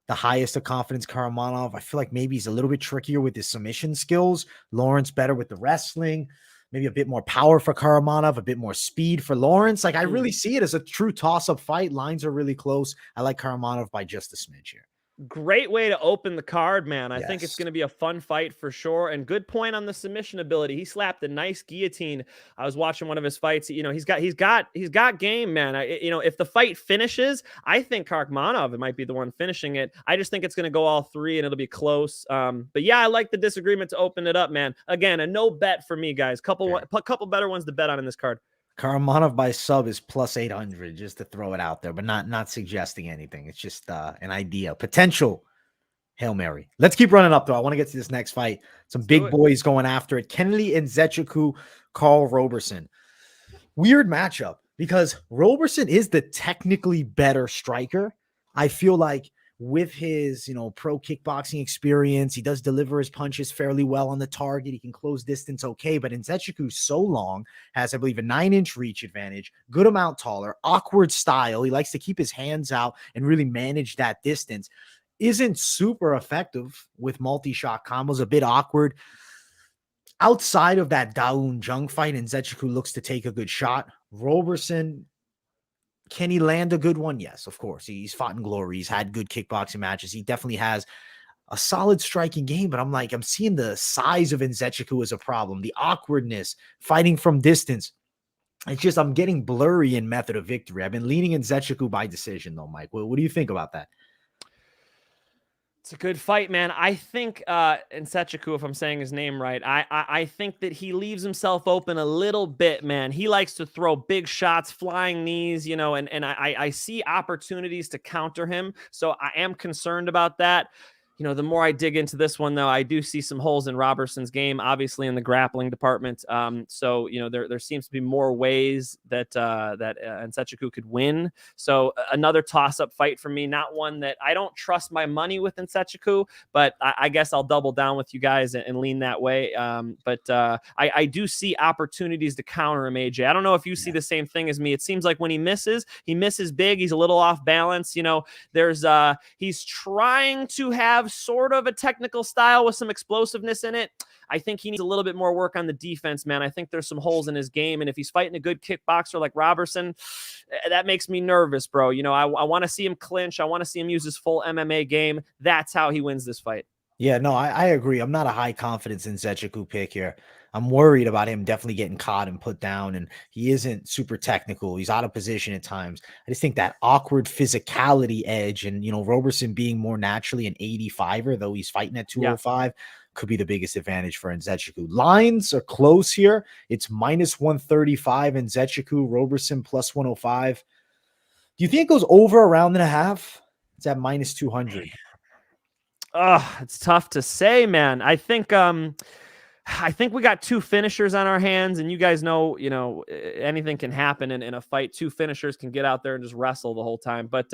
the highest of confidence Kakhramonov. I feel like maybe he's a little bit trickier with his submission skills. Lawrence better with the wrestling. Maybe a bit more power for Kakhramonov, a bit more speed for Lawrence. Like I really see it as a true toss-up fight. Lines are really close. I like Kakhramonov by just a smidge here. Great way to open the card, man. I think it's going to be a fun fight for sure. And good point on the submission ability. He slapped a nice guillotine. I was watching one of his fights. He's got game, man. If the fight finishes, I think Kakhramonov might be the one finishing it. I just think it's going to go all three and it'll be close. But yeah, I like the disagreement to open it up, man. Again, a no bet for me, guys. Couple better ones to bet on in this card. Kakhramonov by sub is +800, just to throw it out there, but not suggesting anything. It's just an idea, potential Hail Mary. Let's keep running up though. I want to get to this next fight. Some big boys going after it. Kennedy and Nzechukwu, Karl Roberson. Weird matchup because Roberson is the technically better striker. I feel like with his, pro kickboxing experience, he does deliver his punches fairly well on the target. He can close distance okay, but Nzechukwu so long has, I believe, a 9-inch reach advantage, good amount taller, awkward style. He likes to keep his hands out and really manage that distance. Isn't super effective with multi-shot combos, a bit awkward. Outside of that Dawoon Jung fight, Nzechukwu looks to take a good shot. Roberson, can he land a good one? Yes, of course. He's fought in glory. He's had good kickboxing matches. He definitely has a solid striking game, but I'm seeing the size of Nzechukwu as a problem. The awkwardness, fighting from distance. It's just I'm getting blurry in method of victory. I've been leaning Nzechukwu by decision, though, Mike. What do you think about that? It's a good fight, man. I think Nzechukwu, if I'm saying his name right, I think that he leaves himself open a little bit, man. He likes to throw big shots, flying knees, and I see opportunities to counter him. So I am concerned about that. the more I dig into this one, though, I do see some holes in Roberson's game, obviously in the grappling department. So there seems to be more ways that Nzechukwu could win. So another toss-up fight for me, not one that I don't trust my money with Nzechukwu, but I guess I'll double down with you guys and lean that way. But I do see opportunities to counter him, AJ. I don't know if you see the same thing as me. It seems like when he misses big. He's a little off balance. He's trying to have sort of a technical style with some explosiveness in it. I think he needs a little bit more work on the defense, man. I think there's some holes in his game. And if he's fighting a good kickboxer like Roberson, that makes me nervous, bro. I want to see him clinch. I want to see him use his full MMA game. That's how he wins this fight. Yeah, no, I agree. I'm not a high confidence in Nzechukwu pick here. I'm worried about him definitely getting caught and put down, and he isn't super technical. He's out of position at times. I just think that awkward physicality edge and, Roberson being more naturally an 85er, though he's fighting at 205, could be the biggest advantage for Nzechukwu. Lines are close here. It's -135 Nzechukwu, Roberson +105. Do you think it goes over a round and a half? It's at -200. It's tough to say, man. I think we got two finishers on our hands, and you guys know, anything can happen in a fight. Two finishers can get out there and just wrestle the whole time. But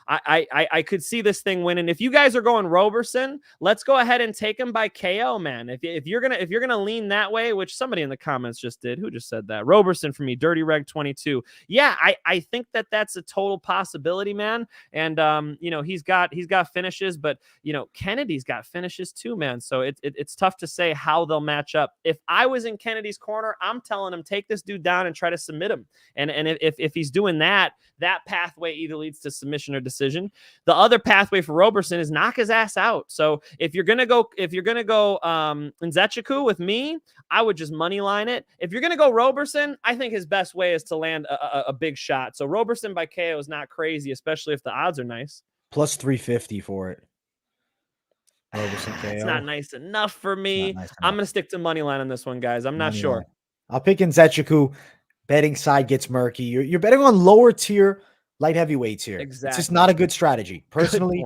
I could see this thing winning. If you guys are going Roberson, let's go ahead and take him by KO, man. If you're gonna lean that way, which somebody in the comments just did. Who just said that? Roberson for me, Dirty Reg 22. Yeah, I think that's a total possibility, man. And he's got finishes, but Kennedy's got finishes too, man. So it's tough to say how they'll match up. If I was in Kennedy's corner, I'm telling him take this dude down and try to submit him. And if he's doing that pathway either leads to submission or decision. The other pathway for Roberson is knock his ass out. So if you're gonna go Nzechukwu with me, I would just money line it. If you're gonna go Roberson, I think his best way is to land a big shot. So Roberson by KO is not crazy, especially if the odds are nice. +350 for it. Roberson KO. It's not nice enough for me. I'm going to stick to money line on this one, guys. I'm not sure. I'll pick Nzechukwu. Betting side gets murky. You're betting on lower tier light heavyweights here. Exactly. It's just not a good strategy. Personally,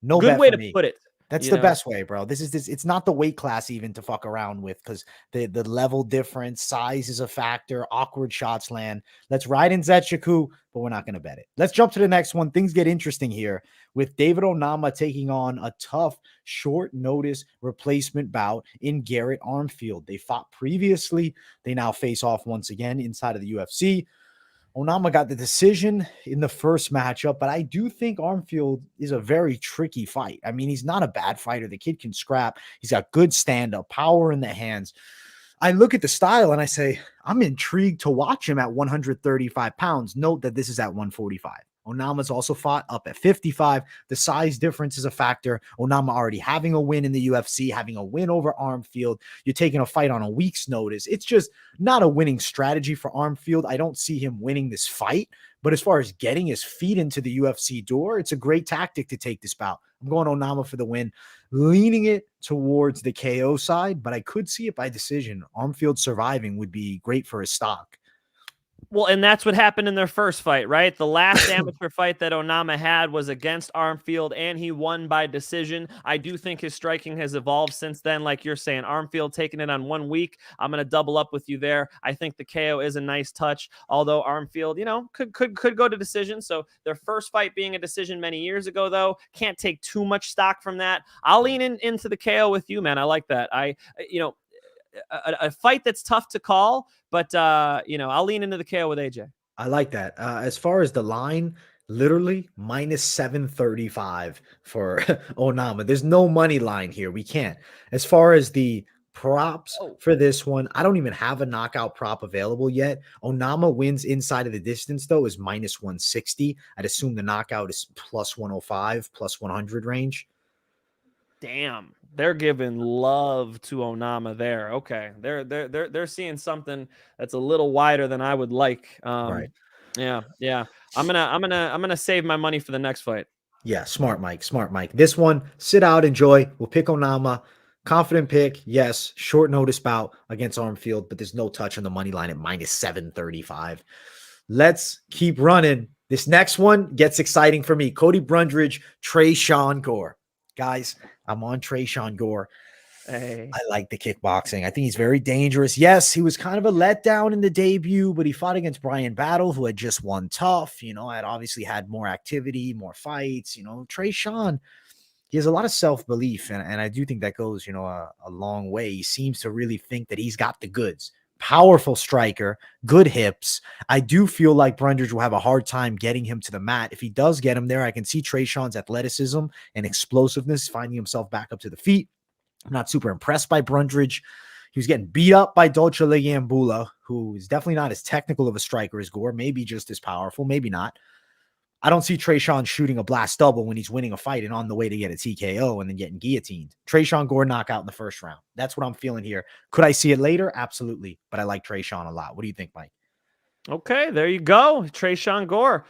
no good bet way for to me. put it. That's the best way, bro. It's not the weight class even to fuck around with, because the level difference, size is a factor, awkward shots land. Let's ride in Nzechukwu, but we're not going to bet it. Let's jump to the next one. Things get interesting here with David Onama taking on a tough, short notice replacement bout in Garrett Armfield. They fought previously. They now face off once again inside of the UFC. Onama got the decision in the first matchup, but I do think Armfield is a very tricky fight. I mean, he's not a bad fighter. The kid can scrap. He's got good stand-up, power in the hands. I look at the style and I say, I'm intrigued to watch him at 135 pounds. Note that this is at 145. Onama's also fought up at 55. The size difference is a factor. Onama already having a win in the UFC, having a win over Armfield. You're taking a fight on a week's notice. It's just not a winning strategy for Armfield. I don't see him winning this fight. But as far as getting his feet into the UFC door, it's a great tactic to take this bout. I'm going Onama for the win, leaning it towards the KO side, but I could see it by decision. Armfield surviving would be great for his stock. Well, and that's what happened in their first fight, right? The last amateur fight that Onama had was against Armfield, and he won by decision. I do think his striking has evolved since then. Like you're saying, Armfield taking it on 1 week. I'm going to double up with you there. I think the KO is a nice touch, although Armfield, could go to decision. So their first fight being a decision many years ago, though, can't take too much stock from that. I'll lean into the KO with you, man. I like that. A fight that's tough to call, but I'll lean into the KO with AJ. I like that. As far as the line, literally -735 for Onama. There's no money line here. We can't. As far as the props for this one, I don't even have a knockout prop available yet. Onama wins inside of the distance, though, is -160. I'd assume the knockout is +105, +100 range. Damn. They're giving love to Onama there. Okay. They're seeing something that's a little wider than I would like. Right. Yeah. I'm gonna save my money for the next fight. Yeah, smart Mike. This one, sit out, enjoy. We'll pick Onama. Confident pick, yes. Short notice bout against Armfield, but there's no touch on the money line at -735. Let's keep running. This next one gets exciting for me. Cody Brundage, Tresean Gore. Guys, I'm on Tresean Gore. Hey. I like the kickboxing. I think he's very dangerous. Yes, he was kind of a letdown in the debut, but he fought against Brian Battle, who had just won tough. Had obviously had more activity, more fights. Tresean, he has a lot of self-belief, and I do think that goes, a long way. He seems to really think that he's got the goods. Powerful striker, good hips. I do feel like Brundage will have a hard time getting him to the mat. If he does get him there, I can see Tresean's athleticism and explosiveness finding himself back up to the feet. I'm not super impressed by Brundage. He was getting beat up by Dolce Leyambula, who is definitely not as technical of a striker as Gore, maybe just as powerful, maybe not. I don't see Tresean shooting a blast double when he's winning a fight and on the way to get a TKO and then getting guillotined. Tresean Gore knockout in the first round. That's what I'm feeling here. Could I see it later? Absolutely. But I like Tresean a lot. What do you think, Mike? Okay, there you go. Tresean Gore.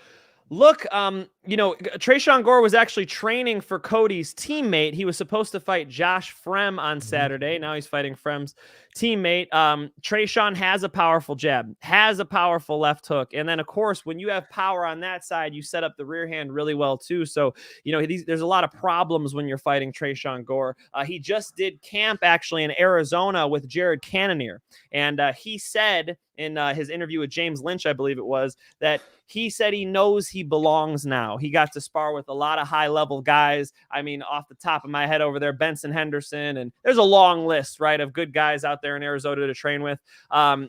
Look, Tresean Gore was actually training for Cody's teammate. He was supposed to fight Josh Frem on Saturday. Now he's fighting Frem's teammate. Tresean has a powerful jab, has a powerful left hook. And then, of course, when you have power on that side, you set up the rear hand really well, too. So, there's a lot of problems when you're fighting Tresean Gore. He just did camp, actually, in Arizona with Jared Cannonier. And he said in his interview with James Lynch, I believe it was, that he said he knows he belongs now. He got to spar with a lot of high-level guys. I mean, off the top of my head over there, Benson Henderson, and there's a long list, right, of good guys out there in Arizona to train with.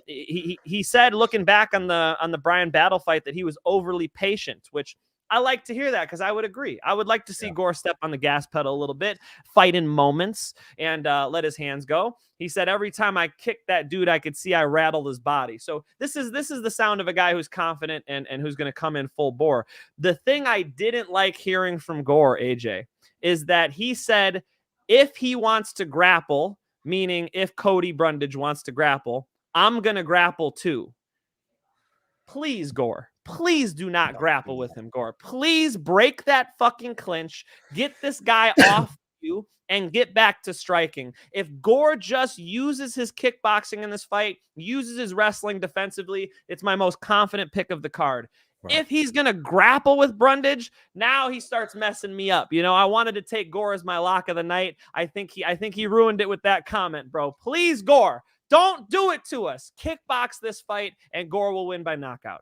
He said, looking back on the Brian Battle fight, that he was overly patient, which I like to hear that because I would agree. I would like to see Gore step on the gas pedal a little bit, fight in moments, and let his hands go. He said, every time I kicked that dude, I could see I rattled his body. So this is the sound of a guy who's confident and who's going to come in full bore. The thing I didn't like hearing from Gore, AJ, is that he said if he wants to grapple, meaning if Cody Brundage wants to grapple, I'm going to grapple too. Please, Gore. Please do not grapple with him, Gore. Please break that fucking clinch. Get this guy off you and get back to striking. If Gore just uses his kickboxing in this fight, uses his wrestling defensively, it's my most confident pick of the card. Right. If he's going to grapple with Brundage, now he starts messing me up. I wanted to take Gore as my lock of the night. I think he ruined it with that comment, bro. Please, Gore, don't do it to us. Kickbox this fight and Gore will win by knockout.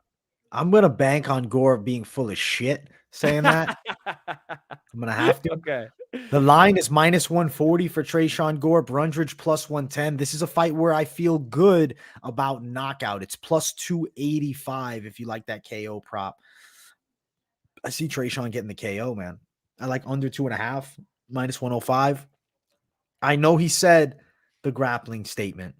I'm going to bank on Gore being full of shit saying that. I'm going to have to. Okay. The line is -140 for Tresean Gore, Brundage +110. This is a fight where I feel good about knockout. It's +285 if you like that KO prop. I see Tresean getting the KO, man. I like under 2.5, -105. I know he said the grappling statement,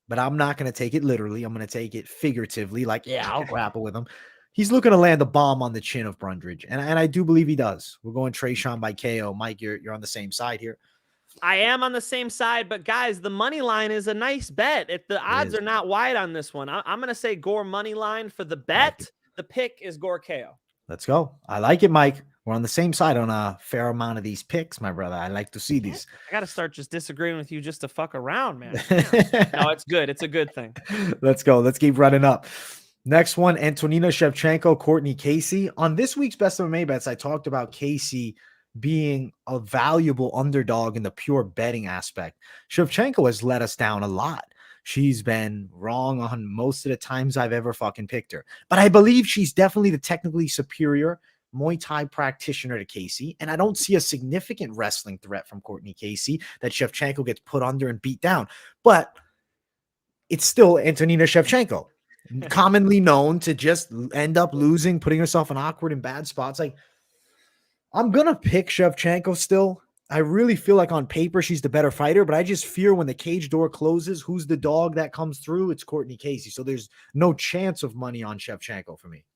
but I'm not going to take it literally. I'm going to take it figuratively. Like, yeah, I'll grapple with him. He's looking to land a bomb on the chin of Brundage, and I do believe he does. We're going Tresean by KO. Mike, you're on the same side here. I am on the same side, but guys, the money line is a nice bet. If the odds are not wide on this one, I'm going to say Gore money line for the bet. The pick is Gore KO. Let's go. I like it, Mike. We're on the same side on a fair amount of these picks, my brother. I like to see these. I got to start just disagreeing with you just to fuck around, man. No, it's good. It's a good thing. Let's go. Let's keep running up. Next one, Antonina Shevchenko, Cortney Casey. On this week's Best MMA Bets, I talked about Casey being a valuable underdog in the pure betting aspect. Shevchenko has let us down a lot. She's been wrong on most of the times I've ever fucking picked her. But I believe she's definitely the technically superior Muay Thai practitioner to Casey, and I don't see a significant wrestling threat from Cortney Casey that Shevchenko gets put under and beat down. But it's still Antonina Shevchenko, commonly known to just end up losing, putting herself in awkward and bad spots. Like, I'm going to pick Shevchenko still. I really feel like on paper she's the better fighter, but I just fear when the cage door closes, who's the dog that comes through? It's Cortney Casey. So there's no chance of money on Shevchenko for me.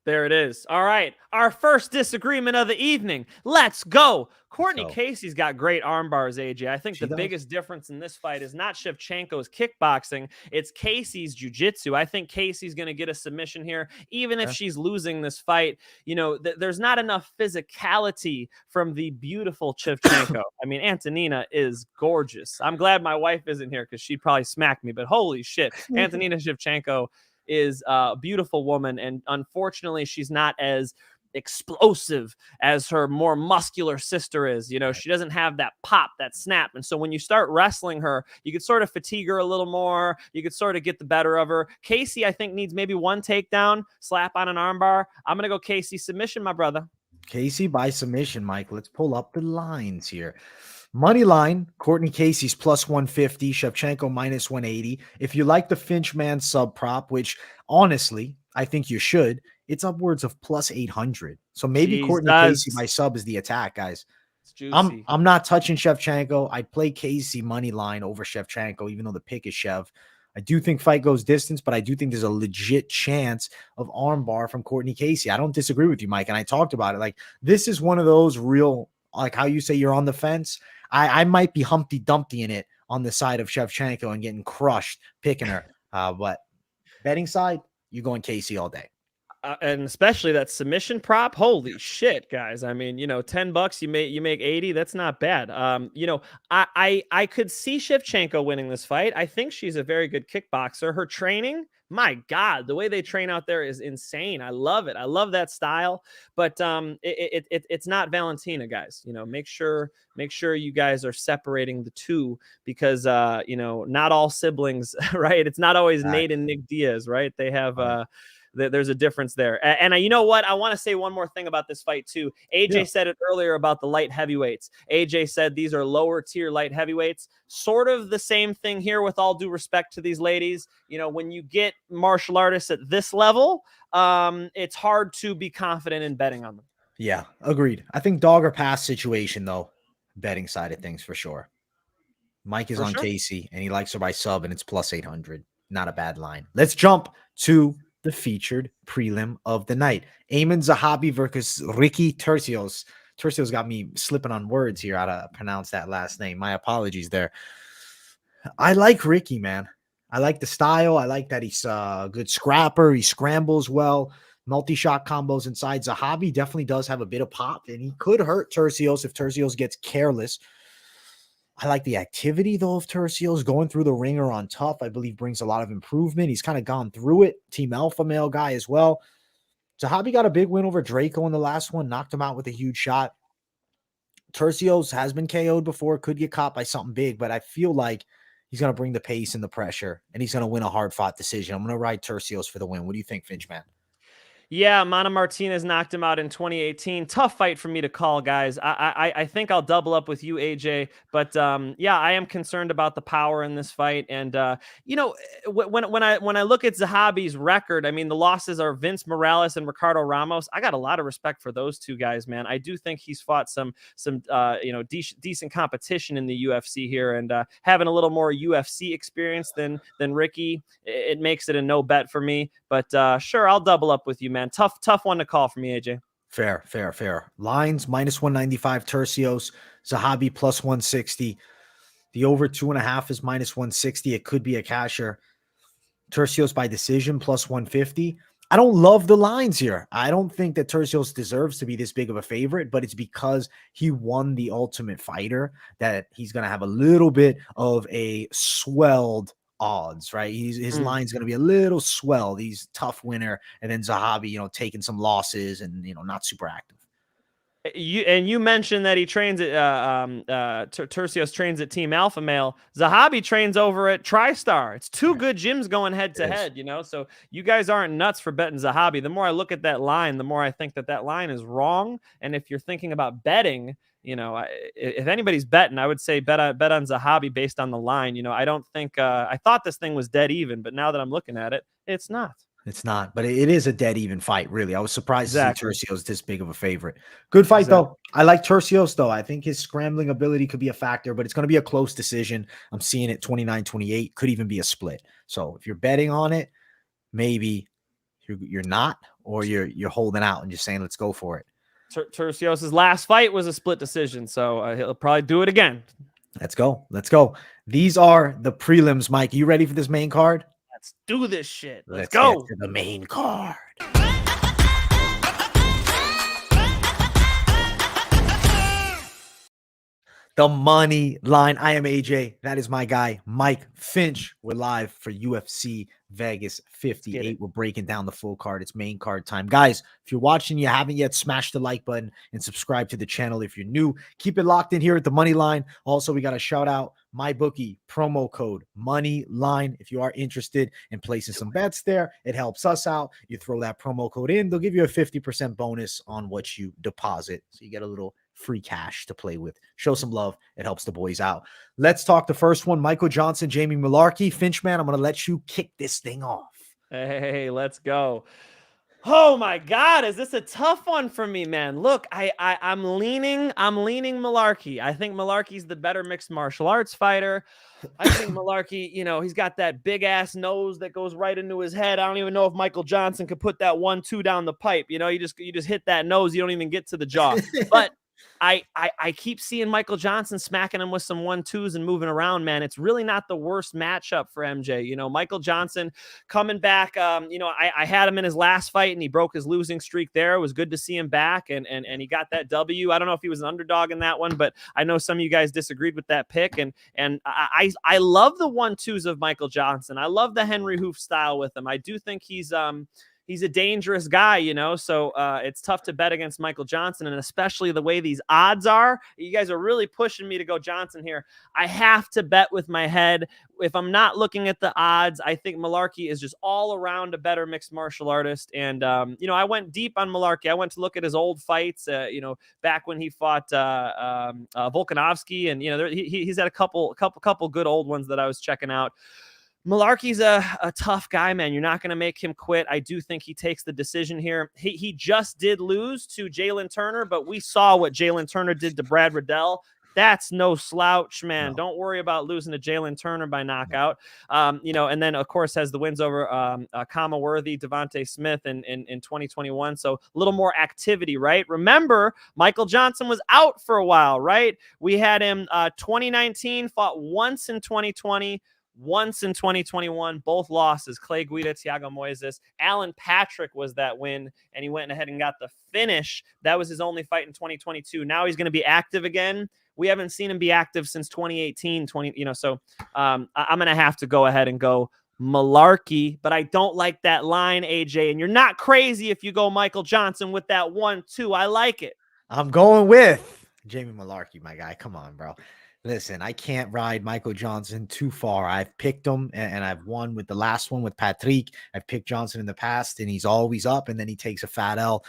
There it is. All right. Our first disagreement of the evening. Let's go. Cortney Casey's got great arm bars, AJ. I think the biggest difference in this fight is not Shevchenko's kickboxing. It's Casey's jiu-jitsu. I think Casey's going to get a submission here, even if she's losing this fight. There's not enough physicality from the beautiful Shevchenko. I mean, Antonina is gorgeous. I'm glad my wife isn't here because she'd probably smack me, but holy shit. Antonina Shevchenko is a beautiful woman, and unfortunately she's not as explosive as her more muscular sister is. You know, she doesn't have that pop, that snap. And so when you start wrestling her, you could sort of fatigue her a little more. You could sort of get the better of her. Casey, I think, needs maybe one takedown, slap on an armbar. I'm going to go Casey submission, my brother. Casey by submission, Mike. Let's pull up the lines here. Money line, Cortney Casey's plus 150, Shevchenko minus 180. If you like the Finchman sub prop, which honestly, I think you should, it's upwards of plus 800. So maybe Cortney Casey by sub is the attack, guys. It's juicy. I'm not touching Shevchenko. I'd play Casey money line over Shevchenko, even though the pick is Shev. I do think fight goes distance, but I do think there's a legit chance of armbar from Cortney Casey. I don't disagree with you, Mike, and I talked about it. Like, this is one of those real, like how you say you're on the fence. I might be Humpty Dumpty in it on the side of Shevchenko and getting crushed picking her. But betting side, you're going Casey all day. And especially that submission prop. Holy shit, guys. I mean, you know, $10 you make 80. That's not bad. You know, I could see Shevchenko winning this fight. I think she's a very good kickboxer. Her training, my God, the way they train out there is insane. I love it. I love that style. But it's not Valentina, guys. You know, make sure you guys are separating the two, because you know, not all siblings, right? It's not always Nate and Nick Diaz, right? They have there's a difference there. And you know what? I want to say one more thing about this fight too. AJ said it earlier about the light heavyweights. AJ said these are lower tier light heavyweights. Sort of the same thing here, with all due respect to these ladies. You know, when you get martial artists at this level, it's hard to be confident in betting on them. Yeah, agreed. I think dog or pass situation, though, betting side of things for sure. Mike is on Casey, and he likes her by sub, and it's plus 800. Not a bad line. Let's jump to the featured prelim of the night. Aiemann Zahabi versus Ricky Turcios. Turcios got me slipping on words here, how to pronounce that last name. My apologies there. I like Ricky, man. I like the style. I like that he's a good scrapper. He scrambles well. Multi-shot combos inside. Zahabi definitely does have a bit of pop, and he could hurt Turcios if Turcios gets careless. I like the activity, though, of Turcios. Going through the ringer on tough, I believe, brings a lot of improvement. He's kind of gone through it. Team alpha male guy as well. Zahabi got a big win over Draco in the last one. Knocked him out with a huge shot. Turcios has been KO'd before. Could get caught by something big, but I feel like he's going to bring the pace and the pressure, and he's going to win a hard-fought decision. I'm going to ride Turcios for the win. What do you think, Finchman? Yeah, Mana Martinez knocked him out in 2018. Tough fight for me to call, guys. I think I'll double up with you, AJ. But yeah, I am concerned about the power in this fight. And you know, when I look at Zahabi's record, I mean, the losses are Vince Morales and Ricardo Ramos. I got a lot of respect for those two guys, man. I do think he's fought some you know, decent competition in the UFC here, and having a little more UFC experience than Ricky, it makes it a no bet for me. But sure, I'll double up with you, man. Tough one to call for me, AJ. Fair. Lines minus 195 Turcios, Zahabi plus 160. The over 2.5 is minus 160. It could be a casher. Turcios by decision plus 150. I don't love the lines here. I don't think that Turcios deserves to be this big of a favorite, but it's because he won the Ultimate Fighter that he's going to have a little bit of a swelled odds, right? His line's going to be a little swelled. He's tough winner, and then Zahabi, you know, taking some losses and, you know, not super active. You mentioned that he trains at Turcios trains at Team Alpha Male. Zahabi trains over at TriStar. It's two good gyms going head to head, you know. So you guys aren't nuts for betting Zahabi. The more I look at that line, the more I think that line is wrong. And if you're thinking about betting, you know, if anybody's betting, I would say bet on Zahabi based on the line. You know, I don't think I thought this thing was dead even, but now that I'm looking at it, it's not. It's not, but it is a dead even fight, really. I was surprised to see Turcios this big of a favorite. Good fight, though. I like Turcios, though. I think his scrambling ability could be a factor, but it's going to be a close decision. I'm seeing it 29-28. Could even be a split. So if you're betting on it, maybe you're not, or you're holding out and just saying, let's go for it. Turcios' last fight was a split decision, so he'll probably do it again. Let's go. These are the prelims, Mike. Are you ready for this main card? Let's do this shit. Let's go to the main card. The money line. I am AJ. That is my guy, Mike Finch. We're live for UFC Vegas 58. We're breaking down the full card. It's main card time. Guys, if you're watching, you haven't yet, smash the like button and subscribe to the channel. If you're new, keep it locked in here at the Moneyline. Also, we got to shout out MyBookie promo code Moneyline. If you are interested in placing some bets there, it helps us out. You throw that promo code in, they'll give you a 50% bonus on what you deposit. So you get a little free cash to play with. Show some love. It helps the boys out. Let's talk the first one. Michael Johnson, Jamie Mullarkey. Finchman, I'm going to let you kick this thing off. Hey, let's go. Oh my God, is this a tough one for me, man? Look, I'm leaning Mullarkey. I think Mullarkey's the better mixed martial arts fighter. I think Mullarkey, you know, he's got that big ass nose that goes right into his head. I don't even know if Michael Johnson could put that 1-2 down the pipe. You know, you just hit that nose, you don't even get to the jaw. But I keep seeing Michael Johnson smacking him with some 1-2s and moving around, man. It's really not the worst matchup for MJ. You know, Michael Johnson coming back. You know, I had him in his last fight and he broke his losing streak there. It was good to see him back and he got that W. I don't know if he was an underdog in that one, but I know some of you guys disagreed with that pick. And I love the 1-2s of Michael Johnson. I love the Henry Hoof style with him. I do think he's a dangerous guy, you know, so it's tough to bet against Michael Johnson, and especially the way these odds are. You guys are really pushing me to go Johnson here. I have to bet with my head. If I'm not looking at the odds, I think Mullarkey is just all around a better mixed martial artist. And, you know, I went deep on Mullarkey. I went to look at his old fights, you know, back when he fought Volkanovski, and, you know, he's had a couple good old ones that I was checking out. Mullarkey's a tough guy, man. You're not going to make him quit. I do think he takes the decision here. He just did lose to Jalen Turner, but we saw what Jalen Turner did to Brad Riddell. That's no slouch, man. No. Don't worry about losing to Jalen Turner by knockout. You know, and then, of course, has the wins over Kama Worthy, Devontae Smith in 2021. So a little more activity, right? Remember, Michael Johnson was out for a while, right? We had him 2019, fought once in 2020. Once in 2021, both losses. Clay Guida, Thiago Moises. Alan Patrick was that win, and he went ahead and got the finish. That was his only fight in 2022. Now he's going to be active again. We haven't seen him be active since 2018, you know, so I'm going to have to go ahead and go Mullarkey, but I don't like that line, AJ, and you're not crazy if you go Michael Johnson with that 1-2. I like it. I'm going with Jamie Mullarkey, my guy. Come on, bro. Listen, I can't ride Michael Johnson too far. I've picked him, and I've won with the last one with Patrick. I've picked Johnson in the past, and he's always up, and then he takes a fat L.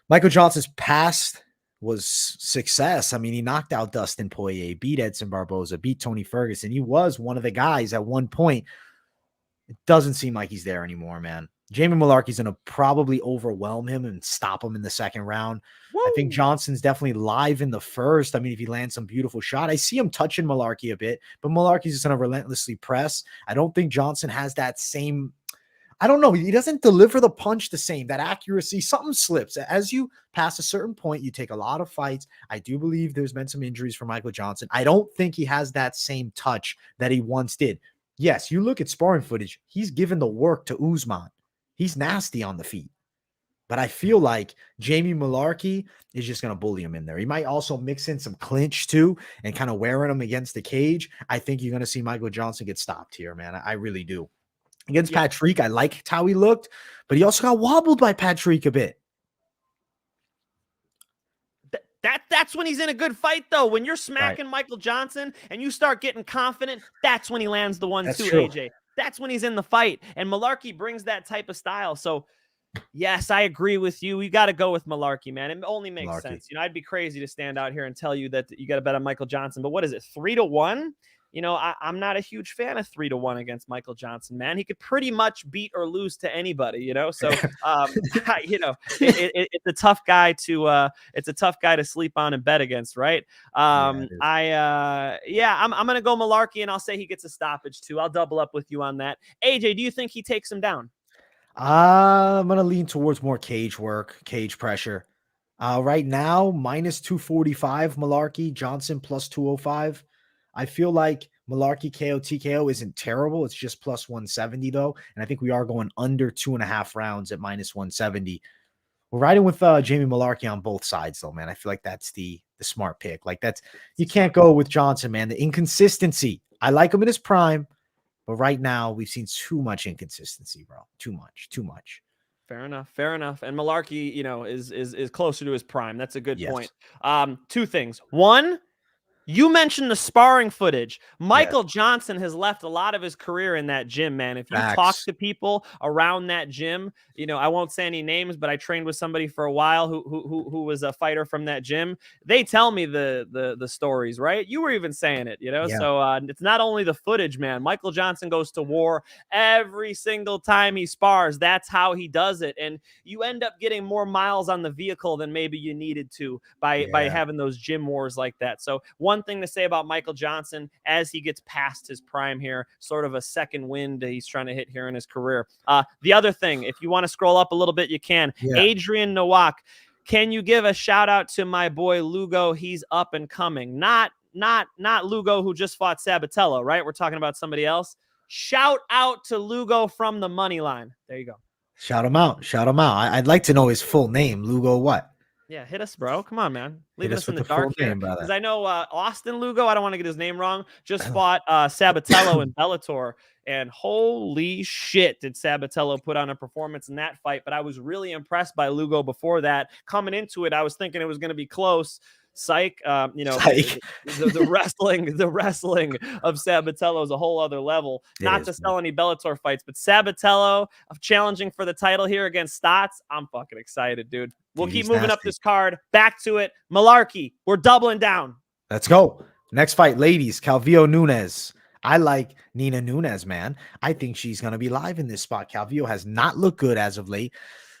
Michael Johnson's past was success. I mean, he knocked out Dustin Poirier, beat Edson Barboza, beat Tony Ferguson. He was one of the guys at one point. It doesn't seem like he's there anymore, man. Jamie Mullarkey's going to probably overwhelm him and stop him in the second round. Woo! I think Johnson's definitely live in the first. I mean, if he lands some beautiful shot, I see him touching Mullarkey a bit, but Mullarkey's just going to relentlessly press. I don't think Johnson has that same, I don't know. He doesn't deliver the punch the same, that accuracy. Something slips. As you pass a certain point, you take a lot of fights. I do believe there's been some injuries for Michael Johnson. I don't think he has that same touch that he once did. Yes, you look at sparring footage, he's given the work to Usman. He's nasty on the feet. But I feel like Jamie Mullarkey is just going to bully him in there. He might also mix in some clinch too and kind of wearing him against the cage. I think you're going to see Michael Johnson get stopped here, man. I really do. Against Patrick, I liked how he looked, but he also got wobbled by Patrick a bit. That's when he's in a good fight, though. When you're smacking Michael Johnson and you start getting confident, that's when he lands the 1-2, AJ. That's when he's in the fight. And Mullarkey brings that type of style. So, yes, I agree with you. You got to go with Mullarkey, man. It only makes sense. You know, I'd be crazy to stand out here and tell you that you got to bet on Michael Johnson. But what is it, 3-1? You know, I'm not a huge fan of 3-1 against Michael Johnson, man. He could pretty much beat or lose to anybody, you know. So, you know, it's a tough guy to sleep on and bet against, right? I'm gonna go Mullarkey, and I'll say he gets a stoppage too. I'll double up with you on that. AJ, do you think he takes him down? I'm gonna lean towards more cage work, cage pressure. Right now, minus 245 Mullarkey, Johnson plus 205. I feel like Mullarkey KO TKO isn't terrible. It's just plus 170 though. And I think we are going under 2.5 rounds at minus 170. We're riding with Jamie Mullarkey on both sides though, man. I feel like that's the smart pick. Like you can't go with Johnson, man. The inconsistency. I like him in his prime, But right now, we've seen too much inconsistency, bro. Too much. Fair enough. And Mullarkey, is closer to his prime. That's a good Yes. point. Two things. One, you mentioned the sparring footage. Michael Johnson has left a lot of his career in that gym, man. If you talk to people around that gym, I won't say any names, but I trained with somebody for a while who was a fighter from that gym. They tell me the stories, right? You were even saying it, Yeah. So it's not only the footage, man. Michael Johnson goes to war every single time he spars. That's how he does it, and you end up getting more miles on the vehicle than maybe you needed to by having those gym wars like that. So one thing to say about Michael Johnson as he gets past his prime here, sort of a second wind he's trying to hit here in his career. The other thing, if you want to scroll up a little bit, you can. Adrian Nowak, can you give a shout out to my boy Lugo? He's up and coming. Not Lugo who just fought Sabatello, right? We're talking about somebody else. Shout out to Lugo from the Moneyline. There you go. Shout him out. I'd like to know his full name. Lugo what? Yeah, hit us, bro. Come on, man. Leave us in the full dark here. name, brother. Because I know Austin Lugo, I don't want to get his name wrong, just fought Sabatello in Bellator. And holy shit, did Sabatello put on a performance in that fight. But I was really impressed by Lugo before that. Coming into it, I was thinking it was going to be close. Psych. Psych. The wrestling of Sabatello is a whole other level. Not to sell any Bellator fights, but Sabatello challenging for the title here against Stotts. I'm fucking excited, dude. We'll keep moving up this card. Back to it. Mullarkey, we're doubling down. Let's go. Next fight, ladies. Calvillo Nunes. I like Nina Nunes, man. I think she's going to be live in this spot. Calvillo has not looked good as of late.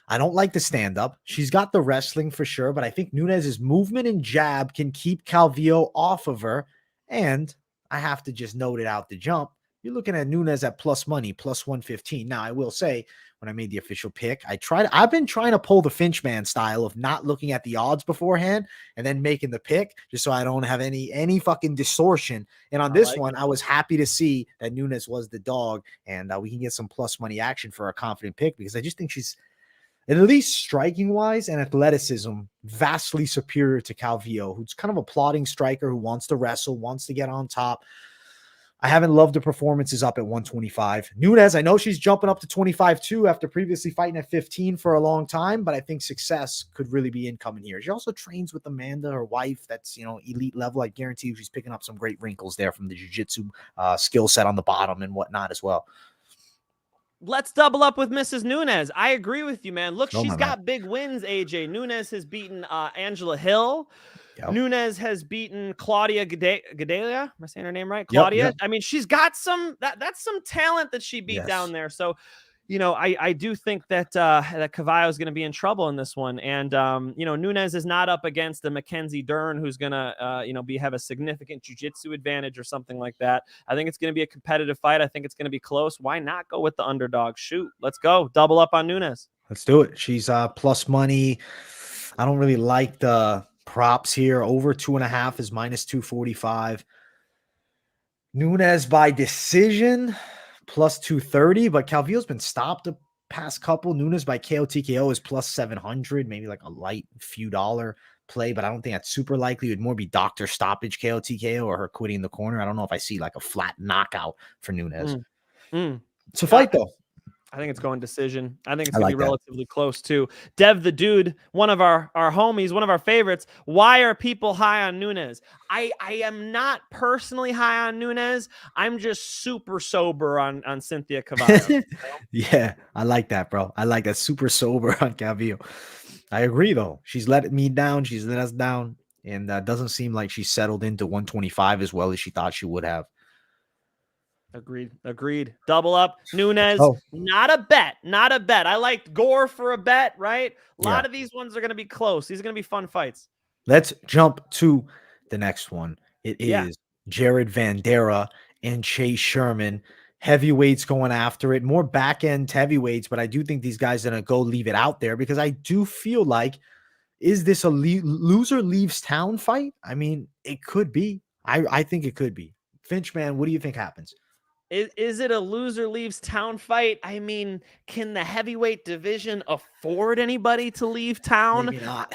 I don't like the stand-up. She's got the wrestling for sure, but I think Nunes' movement and jab can keep Calvillo off of her. And I have to just note it out the jump. You're looking at Nunes at plus money, plus 115. Now, I will say, when I made the official pick, I've been trying to pull the Finchman style of not looking at the odds beforehand and then making the pick just so I don't have any fucking distortion. And on this one, I was happy to see that Nunes was the dog and we can get some plus money action for a confident pick because I just think she's, at least striking wise and athleticism, vastly superior to Calvillo, who's kind of a plodding striker who wants to wrestle, wants to get on top. I haven't loved the performances up at 125. Nunes, I know she's jumping up to 25 too after previously fighting at 15 for a long time, but I think success could really be incoming here. She also trains with Amanda, her wife. That's, elite level. I guarantee you she's picking up some great wrinkles there from the jiu-jitsu skill set on the bottom and whatnot as well. Let's double up with Mrs. Nunes. I agree with you, man. Look, she's got big wins, AJ. Nunes has beaten Angela Hill. Yep. Nunes has beaten Claudia Gadelia. Am I saying her name right? Claudia. Yep. I mean, she's got that's some talent that she beat down there. So, I do think that that Cavallo is going to be in trouble in this one. And, Nunes is not up against a Mackenzie Dern who's going to, have a significant jiu-jitsu advantage or something like that. I think it's going to be a competitive fight. I think it's going to be close. Why not go with the underdog? Shoot, let's go. Double up on Nunes. Let's do it. She's plus money. I don't really like the props here. Over 2.5 is minus 245. Nunes by decision. Plus 230, but Calvillo's been stopped the past couple. Nunes by KO TKO is plus 700, maybe like a light few dollar play, but I don't think that's super likely. It would more be doctor stoppage KO TKO or her quitting the corner. I don't know if I see like a flat knockout for Nunes. It's a fight though. I think it's going decision. I think it's going to be relatively close too. Dev the Dude, one of our homies, one of our favorites. Why are people high on Nunes? I am not personally high on Nunes. I'm just super sober on Cynthia Cavallo. Yeah, I like that, bro. I like that, super sober on Calvillo. I agree, though. She's let me down. She's let us down. And doesn't seem like she settled into 125 as well as she thought she would have. Agreed. Double up. Nunes, not a bet. I liked Gore for a bet, right? A lot of these ones are going to be close. These are going to be fun fights. Let's jump to the next one. It is Jared Vanderaa and Chase Sherman. Heavyweights going after it. More back-end heavyweights, but I do think these guys are going to go leave it out there because I do feel like, is this a loser leaves town fight? I mean, it could be. I think it could be. Finchman, what do you think happens? Is it a loser leaves town fight? I mean, can the heavyweight division afford anybody to leave town? Maybe not.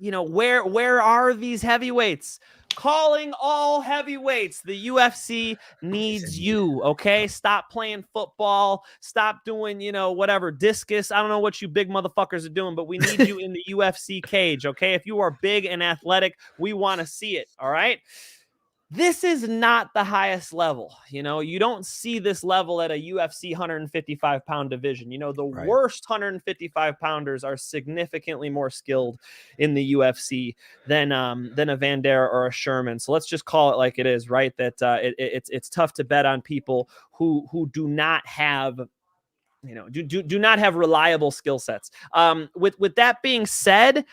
Where are these heavyweights? calling all heavyweights. The UFC needs you, okay? Stop playing football. Stop doing, whatever, discus. I don't know what you big motherfuckers are doing, but we need you in the UFC cage, okay? If you are big and athletic, we want to see it, all right? This is not the highest level. You don't see this level at a UFC 155-pound division. The worst 155-pounders are significantly more skilled in the UFC than a Vanderaa or a Sherman. So let's just call it like it is, right? That it's tough to bet on people who do not have do not have reliable skill sets. With that being said,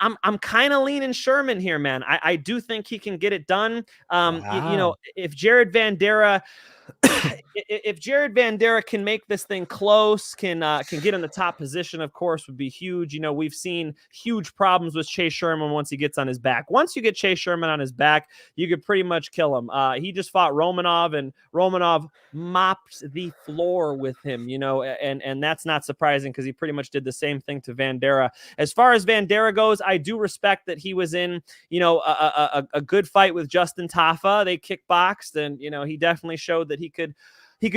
I'm kind of leaning Sherman here, man. I do think he can get it done. Wow. If Jared Vanderaa if Jared Vanderaa can make this thing close, can get in the top position, of course, would be huge. We've seen huge problems with Chase Sherman once he gets on his back. Once you get Chase Sherman on his back, you could pretty much kill him. He just fought Romanov, and Romanov mopped the floor with him, and that's not surprising because he pretty much did the same thing to Vanderaa. As far as Vanderaa goes, I do respect that he was in, a good fight with Justin Tafa. They kickboxed, and, he definitely showed that he could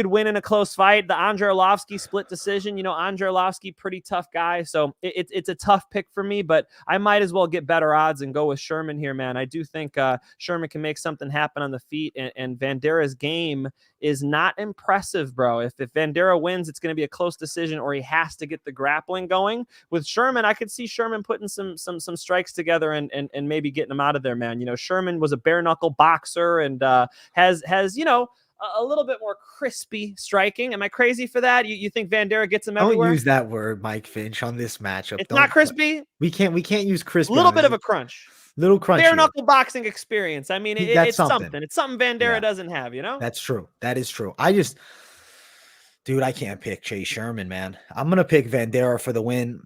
win in a close fight. The Andrei Arlovski split decision, Andrei Arlovski, pretty tough guy. So it's a tough pick for me, but I might as well get better odds and go with Sherman here, man. I do think Sherman can make something happen on the feet, and Vandeera's game is not impressive, bro. If Vanderaa wins, it's going to be a close decision, or he has to get the grappling going. With Sherman, I could see Sherman putting some strikes together and maybe getting him out of there, man. Sherman was a bare knuckle boxer and has a little bit more crispy striking. Am I crazy for that? You think Vanderaa gets him everywhere? Don't use that word, Mike Finch, on this matchup. It's not crispy. We can't use crispy. A little bit of a crunch. Little crunch. Bare knuckle boxing experience. I mean, it's something. It's something Vanderaa doesn't have. That's true. That is true. Dude, I can't pick Chase Sherman, man. I'm gonna pick Vanderaa for the win.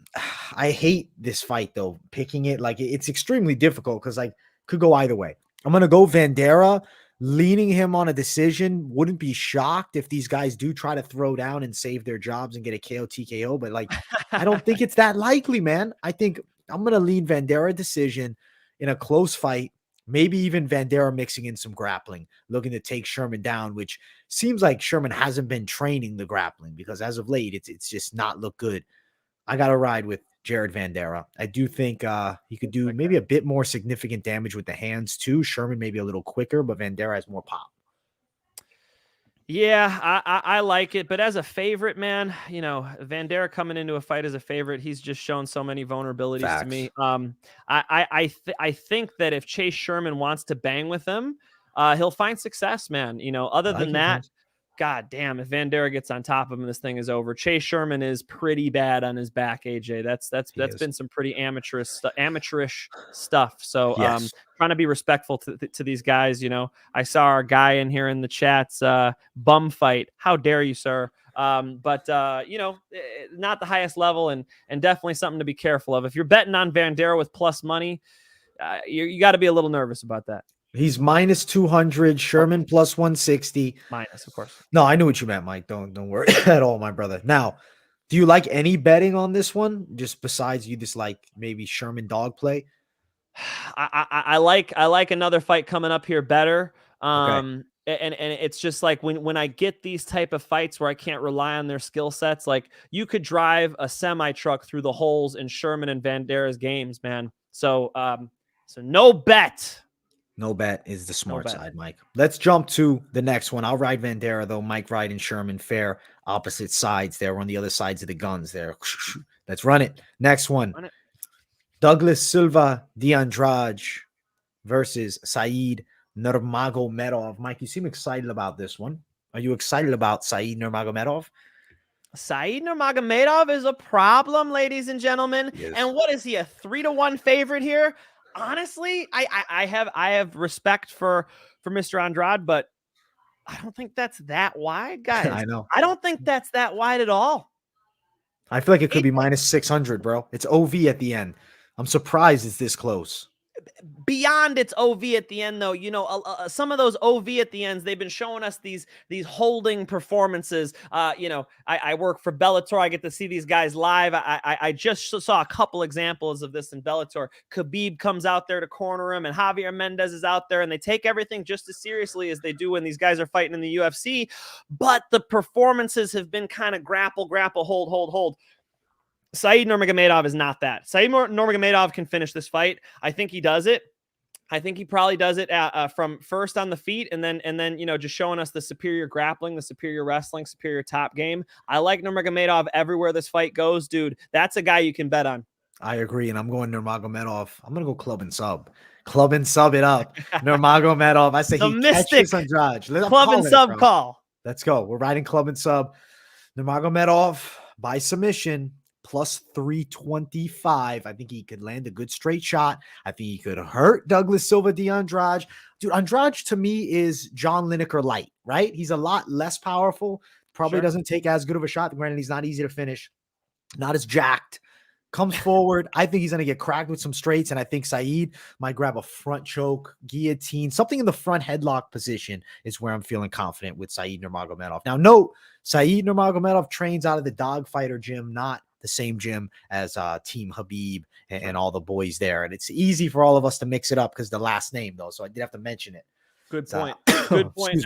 I hate this fight though. Picking it, it's extremely difficult because could go either way. I'm gonna go Vanderaa. Leaning him on a decision. Wouldn't be shocked if these guys do try to throw down and save their jobs and get a KO TKO, but I don't think it's that likely, man. I think I'm going to lean Vanderaa decision in a close fight, maybe even Vanderaa mixing in some grappling, looking to take Sherman down, which seems like Sherman hasn't been training the grappling because as of late, it's just not looked good. I got to ride with Jared Vanderaa. I do think he could do maybe a bit more significant damage with the hands too. Sherman maybe a little quicker, but Vanderaa has more pop. Yeah, I like it, but as a favorite, man, Vanderaa coming into a fight as a favorite, he's just shown so many vulnerabilities Facts. to me. I think that if Chase Sherman wants to bang with him, he'll find success, man. Other than that, God damn, if Vanderaa gets on top of him, this thing is over. Chase Sherman is pretty bad on his back, AJ. That's been some pretty amateurish stuff. So trying to be respectful to these guys. I saw our guy in here in the chats, bum fight. How dare you, sir? But not the highest level and definitely something to be careful of. If you're betting on Vanderaa with plus money, you got to be a little nervous about that. He's minus 200. Sherman plus 160. Minus, of course. No, I knew what you meant, Mike. Don't worry at all, my brother. Now, do you like any betting on this one? Just besides you just like maybe Sherman dog play? I like another fight coming up here better. Okay. And it's just like when I get these type of fights where I can't rely on their skill sets, like you could drive a semi truck through the holes in Sherman and Vandeera's games, man. So no bet. No bet is the smart side, Mike. Let's jump to the next one. I'll ride Vanderaa, though. Mike riding Sherman. Fair. Opposite sides there. We're on the other sides of the guns there. Let's run it. Next one. Douglas Silva de Andrade versus Said Nurmagomedov. Mike, you seem excited about this one. Are you excited about Said Nurmagomedov? Said Nurmagomedov is a problem, ladies and gentlemen. Yes. And what is he, a 3-1 favorite here? Honestly, I have respect for Mr. Andrade, but I don't think that's that wide, guys. I know. I don't think that's that wide at all. I feel like it could be minus 600, bro. It's OV at the end. I'm surprised it's this close. beyond its OV at the end, though, some of those OV at the ends, they've been showing us these holding performances. I work for Bellator. I get to see these guys live. I just saw a couple examples of this in Bellator. Khabib comes out there to corner him, and Javier Mendez is out there, and they take everything just as seriously as they do when these guys are fighting in the UFC. But the performances have been kind of grapple, hold. Said Nurmagomedov is not that. Said Nurmagomedov can finish this fight. I think he does it. I think he probably does it from first on the feet, and then just showing us the superior grappling, the superior wrestling, superior top game. I like Nurmagomedov everywhere this fight goes, dude. That's a guy you can bet on. I agree, and I'm going Nurmagomedov. I'm going to go club and sub it up. Nurmagomedov. I say the he mystic catches Andrade. Club and sub call. Let's go. We're riding club and sub. Nurmagomedov by submission. Plus 325. I think he could land a good straight shot. I think he could hurt Douglas Silva de Andrade. Dude, Andrade to me is John Lineker light, right? He's a lot less powerful. Probably doesn't take as good of a shot. Granted, he's not easy to finish. Not as jacked. Comes forward. I think he's going to get cracked with some straights, and I think Said might grab a front choke, guillotine, something in the front headlock position is where I'm feeling confident with Said Nurmagomedov. Now, note, Said Nurmagomedov trains out of the Dogfighter gym, not the same gym as Team Khabib and all the boys there. And it's easy for all of us to mix it up because the last name, though. So I did have to mention it. Good point. Good point.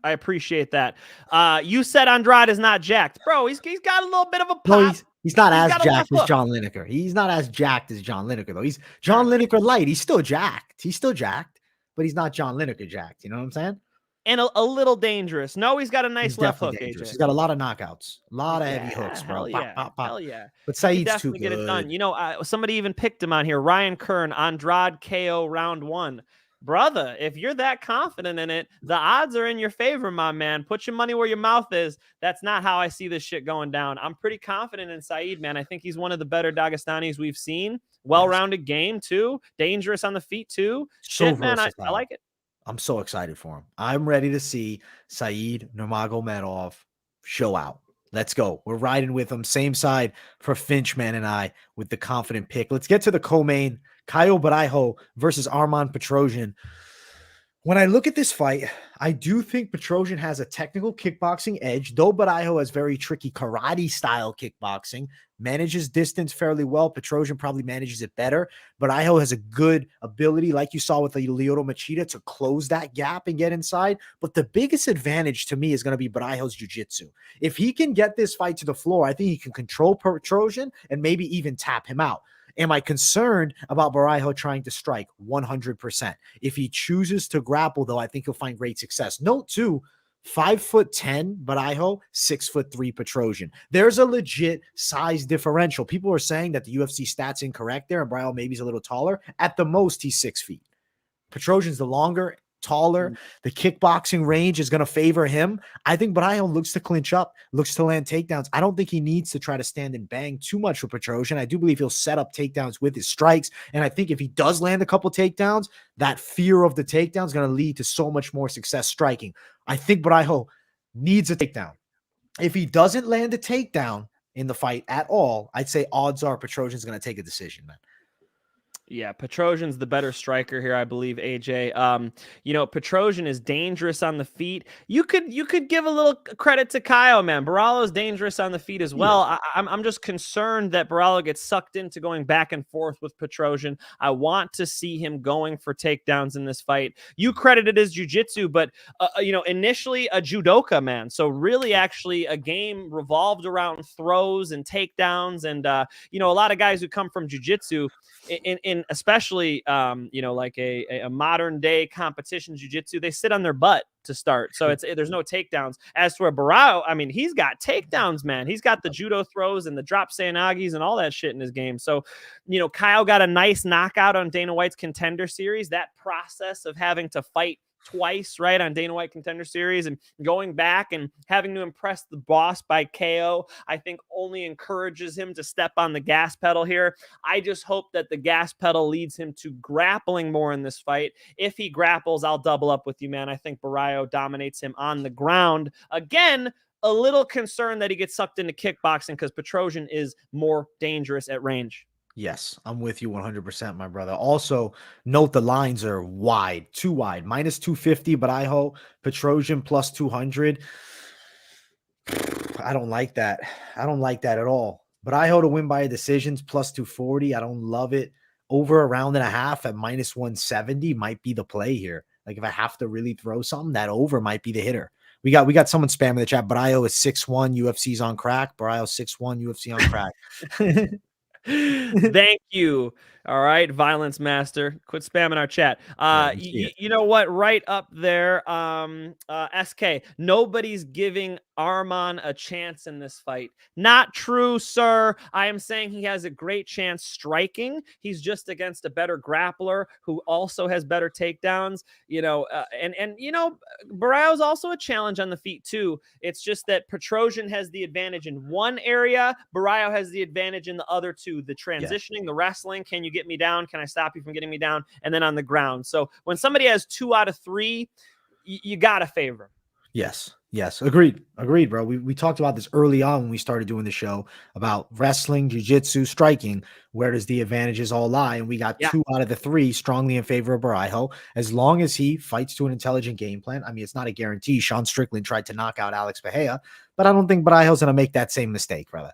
I appreciate that. You said Andrade is not jacked. Bro, he's got a little bit of a pop. No, he's not as jacked as John Lineker. He's not as jacked as John Lineker, though. He's John Lineker light. He's still jacked. But he's not John Lineker jacked. You know what I'm saying? And a little dangerous. No, he's got a nice left hook, dangerous. AJ. He's got a lot of knockouts, a lot of heavy hooks, bro. Hell yeah. Pop, pop, pop. Hell yeah. But Said's definitely too good. Get it done. Somebody even picked him on here. Ryan Kern, Andrade KO round 1. Brother, if you're that confident in it, the odds are in your favor, my man. Put your money where your mouth is. That's not how I see this shit going down. I'm pretty confident in Said, man. I think he's one of the better Dagestanis we've seen. Well-rounded game, too. Dangerous on the feet, too. Shit, man, I like it. I'm so excited for him. I'm ready to see Said Nurmagomedov show out. Let's go. We're riding with him. Same side for Finchman and I with the confident pick. Let's get to the co-main. Caio Borralho versus Armand Petrosyan. When I look at this fight, I do think Petrosyan has a technical kickboxing edge, though Borralho has very tricky karate-style kickboxing, manages distance fairly well. Petrosyan probably manages it better. Borralho has a good ability, like you saw with the Lyoto Machida, to close that gap and get inside. But the biggest advantage to me is going to be Borralho's jiu-jitsu. If he can get this fight to the floor, I think he can control Petrosyan and maybe even tap him out. Am I concerned about Borralho trying to strike? 100%. If he chooses to grapple, though, I think he'll find great success. Note, too, 5'10" Borralho, 6'3" Petrosyan. There's a legit size differential. People are saying that the UFC stats incorrect there, and Borralho maybe is a little taller. At the most, he's 6 feet. Petrosyan's the longer, taller. The kickboxing range is going to favor him. I think Borralho looks to clinch up, looks to land takedowns. I don't think he needs to try to stand and bang too much for Petrosyan. I do believe he'll set up takedowns with his strikes. And I think if he does land a couple takedowns, that fear of the takedown is going to lead to so much more success striking. I think Borralho needs a takedown. If he doesn't land a takedown in the fight at all, I'd say odds are Petrosyan's going to take a decision, man. Yeah, Petrosyan's the better striker here, I believe, AJ. Petrosyan is dangerous on the feet. You could give a little credit to Caio, man. Borralho's dangerous on the feet as well. Yeah. I'm just concerned that Borralho gets sucked into going back and forth with Petrosyan. I want to see him going for takedowns in this fight. You credited his jiu-jitsu, but initially a judoka, man. So really actually a game revolved around throws and takedowns. And a lot of guys who come from jiu-jitsu in especially like a modern day competition jiu-jitsu, they sit on their butt to start. So there's no takedowns. As for Borralho, I mean, he's got takedowns, man. He's got the judo throws and the drop seanagis and all that shit in his game. So, Caio got a nice knockout on Dana White's Contender Series. That process of having to fight twice, right, on Dana White Contender Series and going back and having to impress the boss by KO, I think only encourages him to step on the gas pedal here. I just hope that the gas pedal leads him to grappling more in this fight. If he grapples, I'll double up with you, man. I think Borralho dominates him on the ground. Again, a little concerned that he gets sucked into kickboxing because Petrosyan is more dangerous at range. Yes, I'm with you 100%, my brother. Also, note the lines are wide, too wide. Minus 250, Borralho, Petrosyan plus 200. I don't like that. I don't like that at all. Borralho to win by decisions plus 240. I don't love it. Over a round and a half at minus 170 might be the play here. Like if I have to really throw something, that over might be the hitter. We got someone spamming the chat. Borralho is 6'1", UFC's on crack. Borralho 6'1", UFC on crack. Thank you. All right, Violence Master. Quit spamming our chat. You know what? Right up there, SK. Nobody's giving Armand a chance in this fight. Not true, sir. I am saying he has a great chance striking. He's just against a better grappler who also has better takedowns. And Borralho's also a challenge on the feet too. It's just that Petrosyan has the advantage in one area. Borralho has the advantage in the other two. The transitioning, the wrestling. Can you get me down? Can I stop you from getting me down? And then on the ground. So when somebody has 2 out of 3, you got to favor. Yes. Agreed, bro. We talked about this early on when we started doing the show about wrestling, jiu-jitsu, striking. Where does the advantages all lie? And we got 2 out of the 3 strongly in favor of Borralho, as long as he fights to an intelligent game plan. I mean, it's not a guarantee. Sean Strickland tried to knock out Alex Pereira, but I don't think Borralho's going to make that same mistake, brother.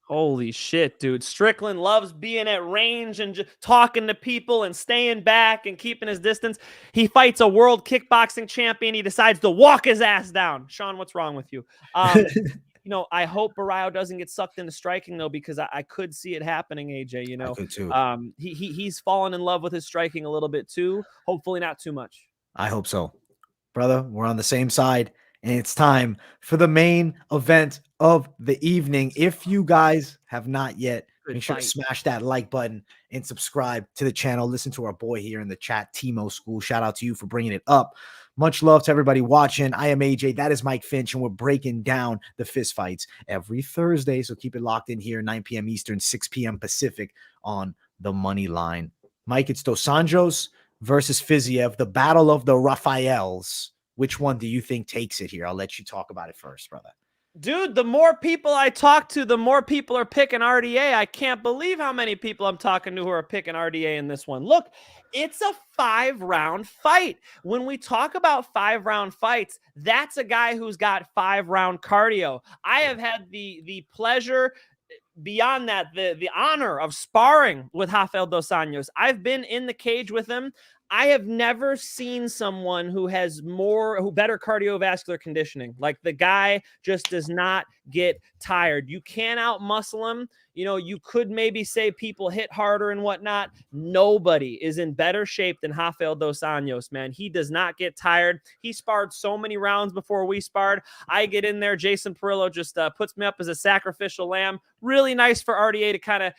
Holy shit, dude. Strickland loves being at range and just talking to people and staying back and keeping his distance. He fights a world kickboxing champion. He decides to walk his ass down. Sean, what's wrong with you? I hope Borralho doesn't get sucked into striking, though, because I could see it happening, AJ. I could too. He's fallen in love with his striking a little bit, too. Hopefully not too much. I hope so. Brother, we're on the same side. And it's time for the main event of the evening. If you guys have not yet, make sure to smash that like button and subscribe to the channel. Listen to our boy here in the chat, Timo School. Shout out to you for bringing it up. Much love to everybody watching. I am AJ. That is Mike Finch, and we're breaking down the fist fights every Thursday. So keep it locked in here, 9 p.m. Eastern, 6 p.m. Pacific on the Moneyline. Mike, it's Dos Anjos versus Fiziev, the battle of the Rafaels. Which one do you think takes it here? I'll let you talk about it first, brother. Dude, the more people I talk to, the more people are picking RDA. I can't believe how many people I'm talking to who are picking RDA in this one. Look, it's a 5-round fight. When we talk about 5-round fights, that's a guy who's got 5-round cardio. I have had the pleasure, beyond that, the honor of sparring with Rafael Dos Anjos. I've been in the cage with him. I have never seen someone who has better cardiovascular conditioning. Like, the guy just does not get tired. You can't out-muscle him. You could maybe say people hit harder and whatnot. Nobody is in better shape than Rafael Dos Anjos, man. He does not get tired. He sparred so many rounds before we sparred. I get in there. Jason Perillo just puts me up as a sacrificial lamb. Really nice for RDA to kind of,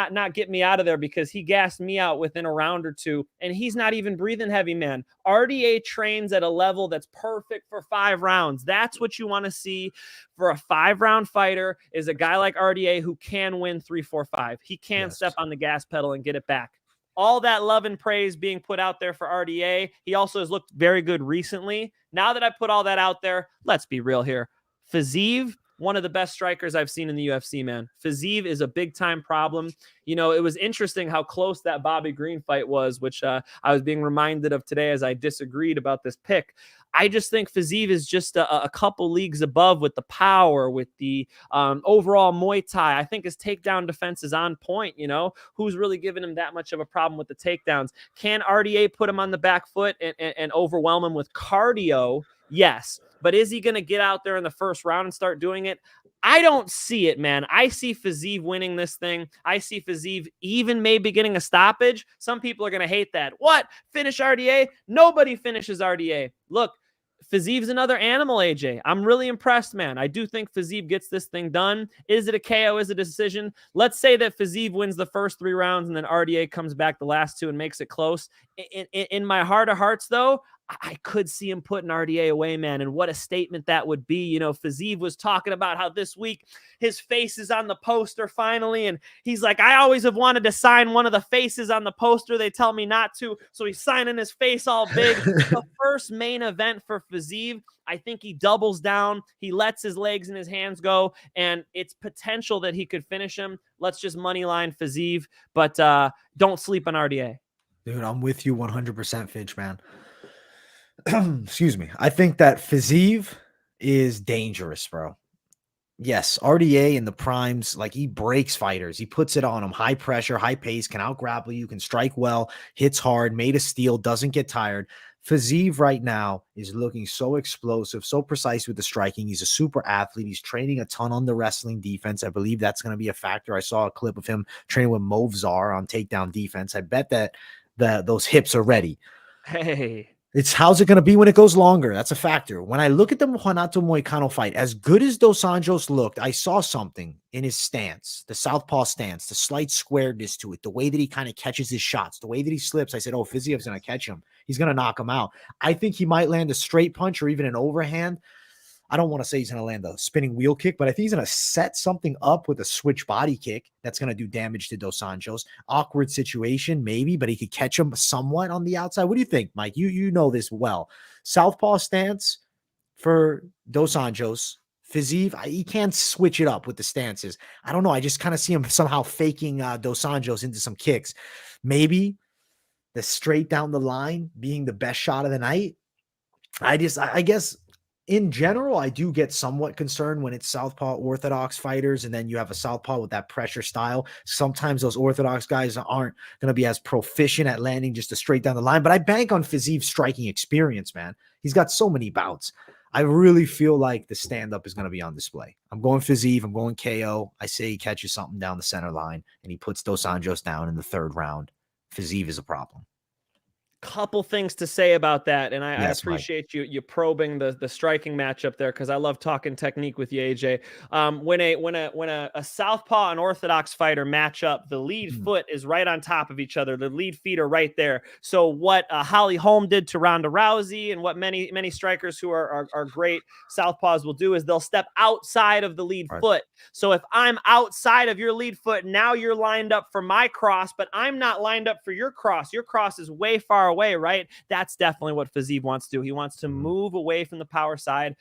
not get me out of there, because he gassed me out within a round or two, and he's not even breathing heavy, man. RDA trains at a level that's perfect for 5 rounds. That's what you want to see for a 5-round fighter, is a guy like RDA who can win 3, 4, 5. He can step on the gas pedal and get it back. All that love and praise being put out there for RDA. He also has looked very good recently. Now that I put all that out there, let's be real here. Fiziev, one of the best strikers I've seen in the UFC, man. Fiziev is a big-time problem. It was interesting how close that Bobby Green fight was, which I was being reminded of today as I disagreed about this pick. I just think Fiziev is just a couple leagues above with the power, with the overall Muay Thai. I think his takedown defense is on point. Who's really giving him that much of a problem with the takedowns? Can RDA put him on the back foot and overwhelm him with cardio? Yes. But is he going to get out there in the first round and start doing it? I don't see it, man. I see Fiziev winning this thing. I see Fiziev even maybe getting a stoppage. Some people are going to hate that. What? Finish RDA? Nobody finishes RDA. Look, Fiziev's another animal, AJ. I'm really impressed, man. I do think Fiziev gets this thing done. Is it a KO? Is it a decision? Let's say that Fiziev wins the first 3 rounds and then RDA comes back the last 2 and makes it close. In my heart of hearts, though, I could see him putting RDA away, man. And what a statement that would be. You know, Fiziev was talking about how this week his face is on the poster finally. And he's like, I always have wanted to sign one of the faces on the poster. They tell me not to. So he's signing his face all big. The first main event for Fiziev, I think he doubles down. He lets his legs and his hands go. And it's potential that he could finish him. Let's just money line Fiziev. But don't sleep on RDA. Dude, I'm with you 100%, Fidge, man. Excuse me. I think that Fiziev is dangerous, bro. Yes, RDA in the primes, like he breaks fighters. He puts it on them. High pressure, high pace, can out grapple you, can strike well, hits hard, made of steel, doesn't get tired. Fiziev right now is looking so explosive, so precise with the striking. He's a super athlete. He's training a ton on the wrestling defense. I believe that's going to be a factor. I saw a clip of him training with Movzar on takedown defense. I bet that those hips are ready. Hey. It's how's it going to be when it goes longer? That's a factor. When I look at the Renato Moicano fight, as good as Dos Anjos looked, I saw something in his stance, the southpaw stance, the slight squareness to it, the way that he kind of catches his shots, the way that he slips. I said, oh, Fiziev's going to catch him. He's going to knock him out. I think he might land a straight punch or even an overhand. I don't want to say he's going to land a spinning wheel kick, but I think he's going to set something up with a switch body kick that's going to do damage to Dos Anjos. Awkward situation, maybe, but he could catch him somewhat on the outside. What do you think, Mike? You know this well. Southpaw stance for Dos Anjos. Fiziev, he can't switch it up with the stances. I don't know. I just kind of see him somehow faking Dos Anjos into some kicks. Maybe the straight down the line being the best shot of the night. I guess in general, I do get somewhat concerned when it's southpaw orthodox fighters, and then you have a southpaw with that pressure style. Sometimes those orthodox guys aren't going to be as proficient at landing just a straight down the line, but I bank on Fiziev's striking experience, man. He's got so many bouts. I really feel like the stand-up is going to be on display. I'm going Fiziev. I'm going KO. I say he catches something down the center line, and he puts Dos Anjos down in the third round. Fiziev is a problem. Couple things to say about that, and I appreciate Mike. you probing the striking matchup there, because I love talking technique with you, AJ. When a southpaw and orthodox fighter match up, the lead foot is right on top of each other. The lead feet are right there. So what Holly Holm did to Ronda Rousey, and what many strikers who are great southpaws will do, is they'll step outside of the lead foot. So if I'm outside of your lead foot, now you're lined up for my cross, but I'm not lined up for your cross. Your cross is way far away, right? That's definitely what Fiziev wants to do. He wants to move away from the power side.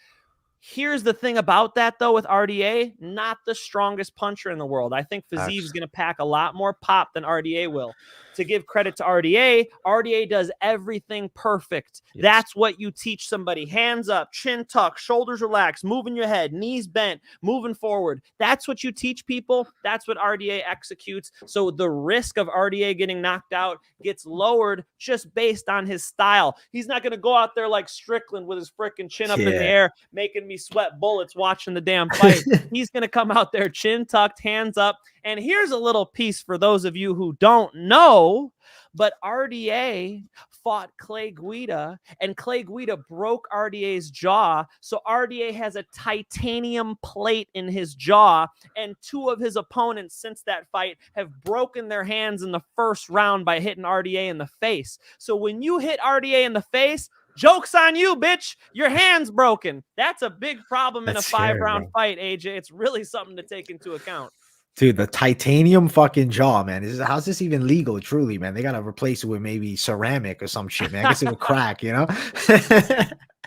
Here's the thing about that, though, with RDA, not the strongest puncher in the world. I think Fiziev is going to pack a lot more pop than RDA will. To give credit to RDA does everything perfect. Yes. That's what you teach somebody. Hands up, chin tuck, shoulders relaxed, moving your head, knees bent, moving forward. That's what you teach people. That's what RDA executes. So the risk of RDA getting knocked out gets lowered just based on his style. He's not going to go out there like Strickland with his freaking chin up in the air, making me sweat bullets watching the damn fight. He's going to come out there chin tucked, hands up. And here's a little piece for those of you who don't know, but RDA fought Clay Guida, and Clay Guida broke RDA's jaw. So RDA has a titanium plate in his jaw, and two of his opponents since that fight have broken their hands in the first round by hitting RDA in the face. So when you hit RDA in the face, joke's on you, bitch. Your hand's broken. That's a big problem in a 5-round fight, AJ. It's really something to take into account. Dude, the titanium fucking jaw, man. How's this even legal, truly, man? They got to replace it with maybe ceramic or some shit, man. I guess it would crack, you know?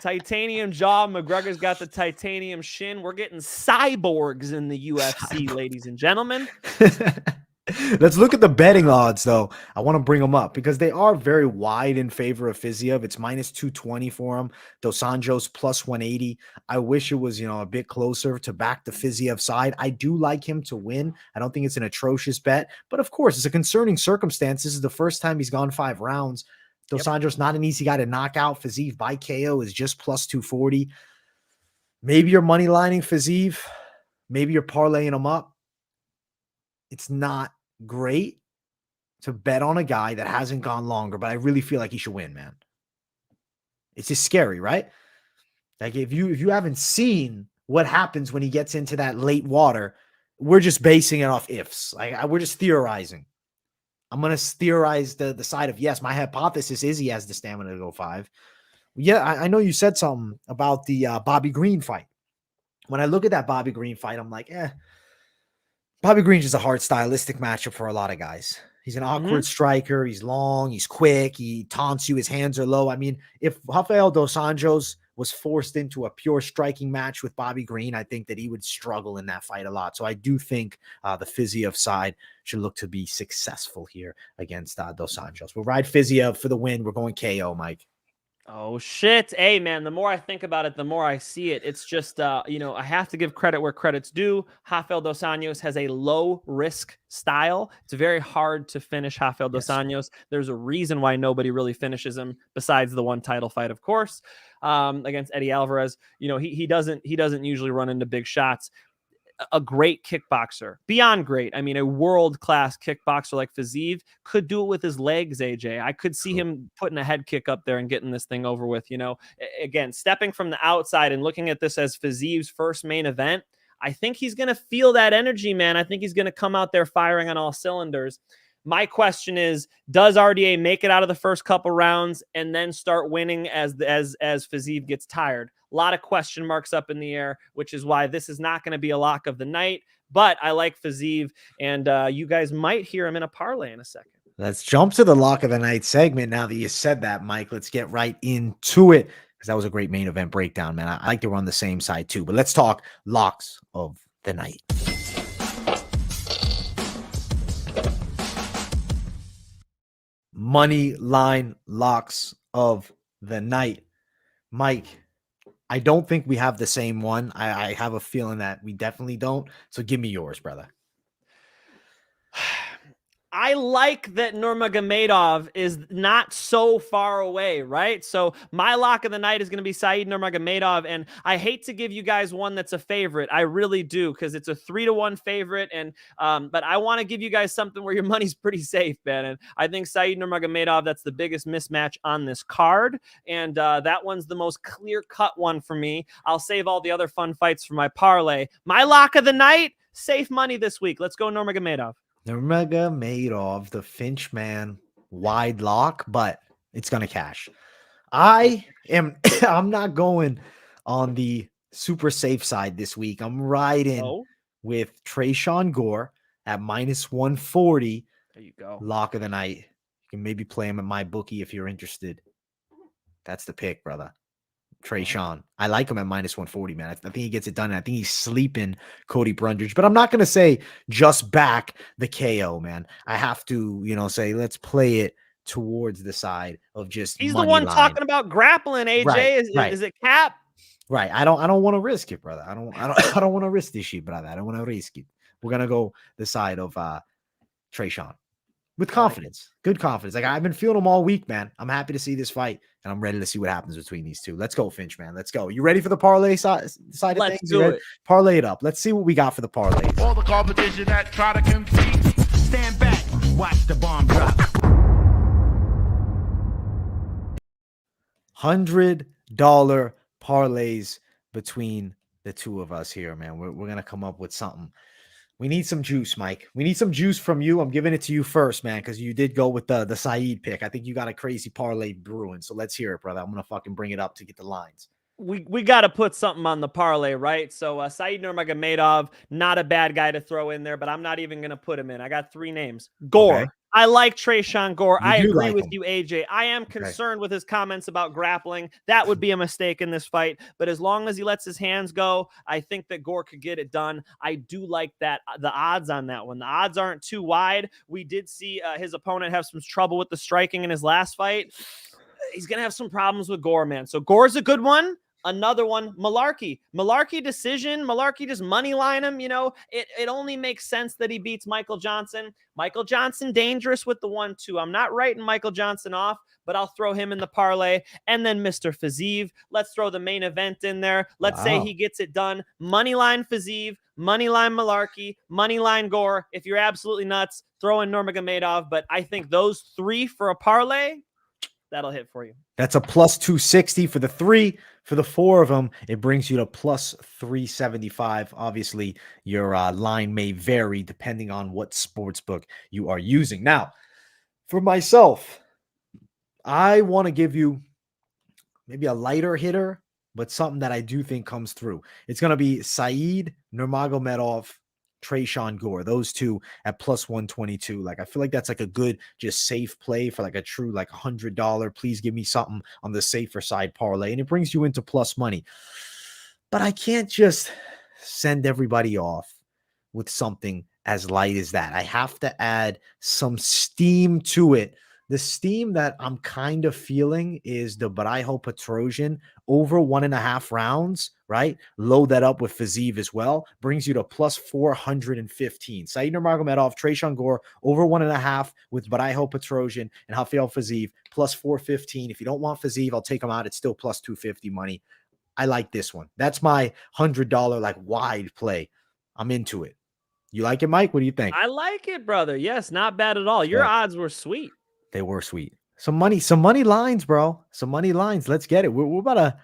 Titanium jaw. McGregor's got the titanium shin. We're getting cyborgs in the UFC, ladies and gentlemen. Let's look at the betting odds, though. I want to bring them up because they are very wide in favor of Fiziev. It's minus 220 for him. Dos Anjos plus 180. I wish it was, a bit closer to back the Fiziev side. I do like him to win. I don't think it's an atrocious bet, but of course, it's a concerning circumstance. This is the first time he's gone 5 rounds. Dos Anjos, not an easy guy to knock out. Fiziev by KO is just plus 240. Maybe you're money lining Fiziev. Maybe you're parlaying him up. It's not great to bet on a guy that hasn't gone longer, but I really feel like he should win, man. It's just scary, right? Like if you haven't seen what happens when he gets into that late water, we're just basing it off ifs. We're just theorizing. I'm going to theorize the side of, yes, my hypothesis is he has the stamina to go 5. Yeah, I know you said something about the Bobby Green fight. When I look at that Bobby Green fight, I'm like, Bobby Green's just a hard stylistic matchup for a lot of guys. He's an awkward striker. He's long. He's quick. He taunts you. His hands are low. I mean, if Rafael dos Anjos was forced into a pure striking match with Bobby Green, I think that he would struggle in that fight a lot. So I do think the Fiziev side should look to be successful here against dos Anjos. We'll ride Fiziev for the win. We're going KO, Mike. Oh, shit. Hey, man, the more I think about it, the more I see it. It's just, I have to give credit where credit's due. Rafael dos Anjos has a low-risk style. It's very hard to finish Rafael dos Anjos. There's a reason why nobody really finishes him besides the one title fight, of course, against Eddie Alvarez. He doesn't usually run into big shots. A great kickboxer, beyond great. I mean, a world-class kickboxer like Fiziev could do it with his legs, AJ. I could see him putting a head kick up there and getting this thing over with. Again, stepping from the outside and looking at this as Fiziev's first main event, I think he's going to feel that energy, man. I think he's going to come out there firing on all cylinders. My question is, does RDA make it out of the first couple rounds and then start winning as Fiziev gets tired? A lot of question marks up in the air, which is why this is not going to be a lock of the night. But I like Fiziev, and you guys might hear him in a parlay in a second. Let's jump to the lock of the night segment. Now that you said that, Mike, let's get right into it, because that was a great main event breakdown, man. I like to run the same side too, but let's talk locks of the night. Money line locks of the night. Mike, I don't think we have the same one. I have a feeling that we definitely don't. So give me yours, brother. I like that Nurmagomedov is not so far away, right? So my lock of the night is going to be Said Nurmagomedov, and I hate to give you guys one that's a favorite. I really do, because it's a 3-1 favorite, and but I want to give you guys something where your money's pretty safe, man. And I think Said Nurmagomedov, that's the biggest mismatch on this card, and that one's the most clear-cut one for me. I'll save all the other fun fights for my parlay. My lock of the night, safe money this week. Let's go Nurmagomedov. Nurmagomedov, the Finch man, wide lock, but it's going to cash. I'm not going on the super safe side this week. I'm riding with Tresean Gore at -140. There you go. Lock of the night. You can maybe play him at my bookie if you're interested. That's the pick, brother. Tresean. I like him at -140, man. I think he gets it done. I think he's sleeping Cody Brundage, but I'm not going to say just back the KO, man. I have to, say, let's play it towards the side of just he's the one line. Talking about grappling, AJ. Right, is it cap? Right. I don't want to risk it, brother. I don't want to risk this shit, brother. I don't want to risk it. We're going to go the side of Tresean. With confidence, good confidence. Like, I've been feeling them all week, man. I'm happy to see this fight, and I'm ready to see what happens between these two. Let's go, Finch, man. Let's go. You ready for the parlay side of things? Let's do it. Parlay it up. Let's see what we got for the parlay. All the competition that try to compete, stand back, watch the bomb drop. $100 parlays between the two of us here, man. We're going to come up with something. We need some juice, Mike. We need some juice from you. I'm giving it to you first, man, because you did go with the Said pick. I think you got a crazy parlay brewing. So let's hear it, brother. I'm going to fucking bring it up to get the lines. We got to put something on the parlay, right? So Said Nurmagomedov, not a bad guy to throw in there, but I'm not even going to put him in. I got 3 names. Gore. Okay. I like Tresean Gore. I agree with you, AJ. I am concerned with his comments about grappling. That would be a mistake in this fight. But as long as he lets his hands go, I think that Gore could get it done. I do like that. The odds on that one. The odds aren't too wide. We did see his opponent have some trouble with the striking in his last fight. He's going to have some problems with Gore, man. So Gore's a good one. Another one, Mullarkey decision. Mullarkey just money line him. It only makes sense that he beats Michael Johnson. Michael Johnson dangerous with the 1-2. I'm not writing Michael Johnson off, but I'll throw him in the parlay. And then Mr. Fiziev. Let's throw the main event in there. Let's say he gets it done. Moneyline Fiziev, moneyline Mullarkey, moneyline Gore. If you're absolutely nuts, throw in Nurmagomedov. But I think those 3 for a parlay, that'll hit for you. That's a +260 for the 3. For the 4 of them, it brings you to +375. Obviously, your line may vary depending on what sportsbook you are using. Now, for myself, I want to give you maybe a lighter hitter, but something that I do think comes through. It's going to be Saeed Nurmagomedov, Tresean Gore, those two at plus 122. Like, I feel like that's like a good, just safe play for like a true, like $100. Please give me something on the safer side parlay. And it brings you into plus money. But I can't just send everybody off with something as light as that. I have to add some steam to it. The steam that I'm kind of feeling is the Borralho Petrosyan over 1.5 rounds, right? Load that up with Fiziev as well. Brings you to plus 415. Saeed Nurmagomedov, Tresean Gore over 1.5 with Borralho Petrosyan and Rafael Fiziev plus 415. If you don't want Fiziev, I'll take him out. It's still plus 250 money. I like this one. That's my $100 like wide play. I'm into it. You like it, Mike? What do you think? I like it, brother. Yes, not bad at all. Your odds were sweet. They were sweet. Some money lines, bro. Some money lines. Let's get it. We're about to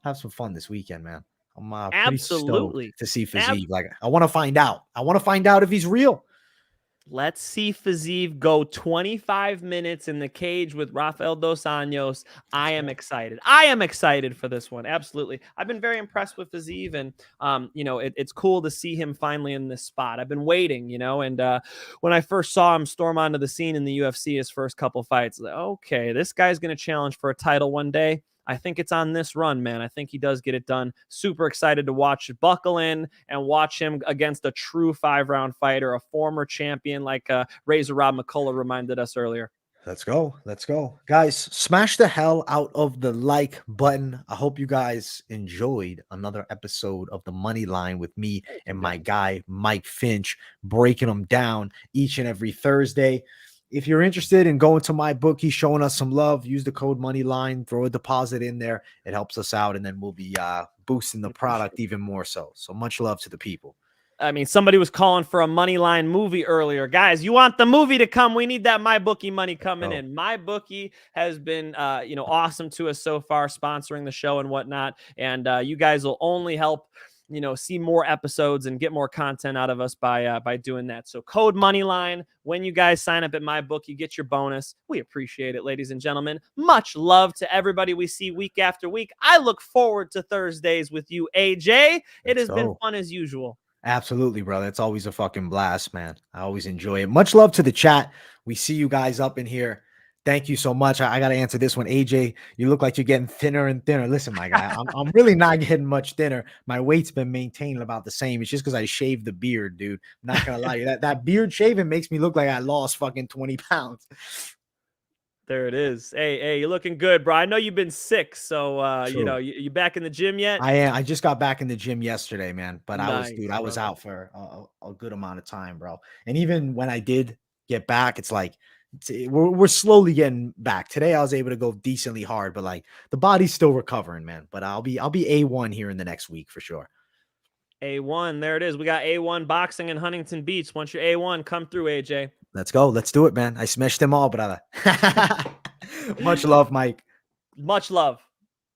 have some fun this weekend, man. I'm pretty stoked to see Fiziev. Like, I want to find out. I want to find out if he's real. Let's see Fiziev go 25 minutes in the cage with Rafael dos Anjos. I am excited. I am excited for this one. Absolutely. I've been very impressed with Fiziev, and it's cool to see him finally in this spot. I've been waiting, and when I first saw him storm onto the scene in the UFC, his first couple fights, like, okay, this guy's going to challenge for a title one day. I think it's on this run, man. I think he does get it done. Super excited to watch it buckle in and watch him against a true 5-round fighter, a former champion like Razor Rob Mccullough reminded us earlier. Let's go. Let's go. Guys, smash the hell out of the like button. I hope you guys enjoyed another episode of the Money Line with me and my guy, Mike Finch, breaking them down each and every Thursday. If you're interested in going to my bookie, showing us some love, use the code Moneyline, throw a deposit in there. It helps us out, and then we'll be boosting the product even more so. So much love to the people. I mean, somebody was calling for a Moneyline movie earlier. Guys, you want the movie to come? We need that MyBookie money coming in. MyBookie has been, awesome to us so far, sponsoring the show and whatnot. And you guys will only help see more episodes and get more content out of us by doing that. So code Moneyline when you guys sign up at MyBookie, you get your bonus. We appreciate it, ladies and gentlemen. Much love to everybody we see week after week. I look forward to Thursdays with you, AJ. It has been fun as usual. Absolutely, brother. It's always a fucking blast, man. I always enjoy it. Much love to the chat. We see you guys up in here. Thank you so much. I got to answer this one. AJ, you look like you're getting thinner and thinner. Listen, my guy, I'm really not getting much thinner. My weight's been maintained about the same. It's just because I shaved the beard, dude. I'm not going to lie to you. That beard shaving makes me look like I lost fucking 20 pounds. There it is. Hey, you're looking good, bro. I know you've been sick, so you back in the gym yet? I am. I just got back in the gym yesterday, man. But nice, I was out for a good amount of time, bro. And even when I did get back, it's like we're slowly getting back. Today I was able to go decently hard, but like the body's still recovering, man. But I'll be A1 here in the next week for sure. A1, there it is. We got A1 boxing in Huntington Beach. Once you're A1, come through, AJ. Let's go. Let's do it, man. I smashed them all, brother. Much love, Mike. Much love.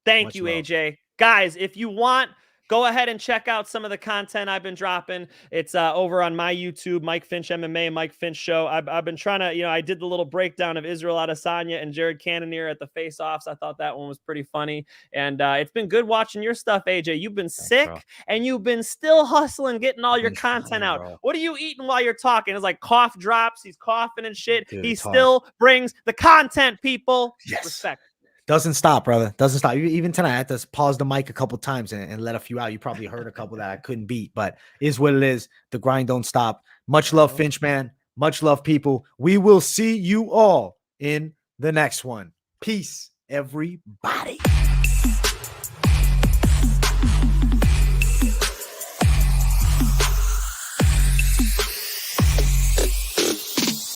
Thank you, AJ. Guys, if you want, go ahead and check out some of the content I've been dropping. It's over on my YouTube, Mike Finch MMA, Mike Finch Show. I've been trying to, I did the little breakdown of Israel Adesanya and Jared Cannonier at the face-offs. I thought that one was pretty funny. And it's been good watching your stuff, AJ. You've been sick, bro, and you've been still hustling, getting all your content out. Bro. What are you eating while you're talking? It's like cough drops. He's coughing and shit. Dude, he still brings the content, people. Yes. Respect. Doesn't stop, brother. Doesn't stop. Even tonight, I had to pause the mic a couple times and let a few out. You probably heard a couple that I couldn't beat, but is what it is. The grind don't stop. Much love, Finch, man. Much love, people. We will see you all in the next one. Peace, everybody.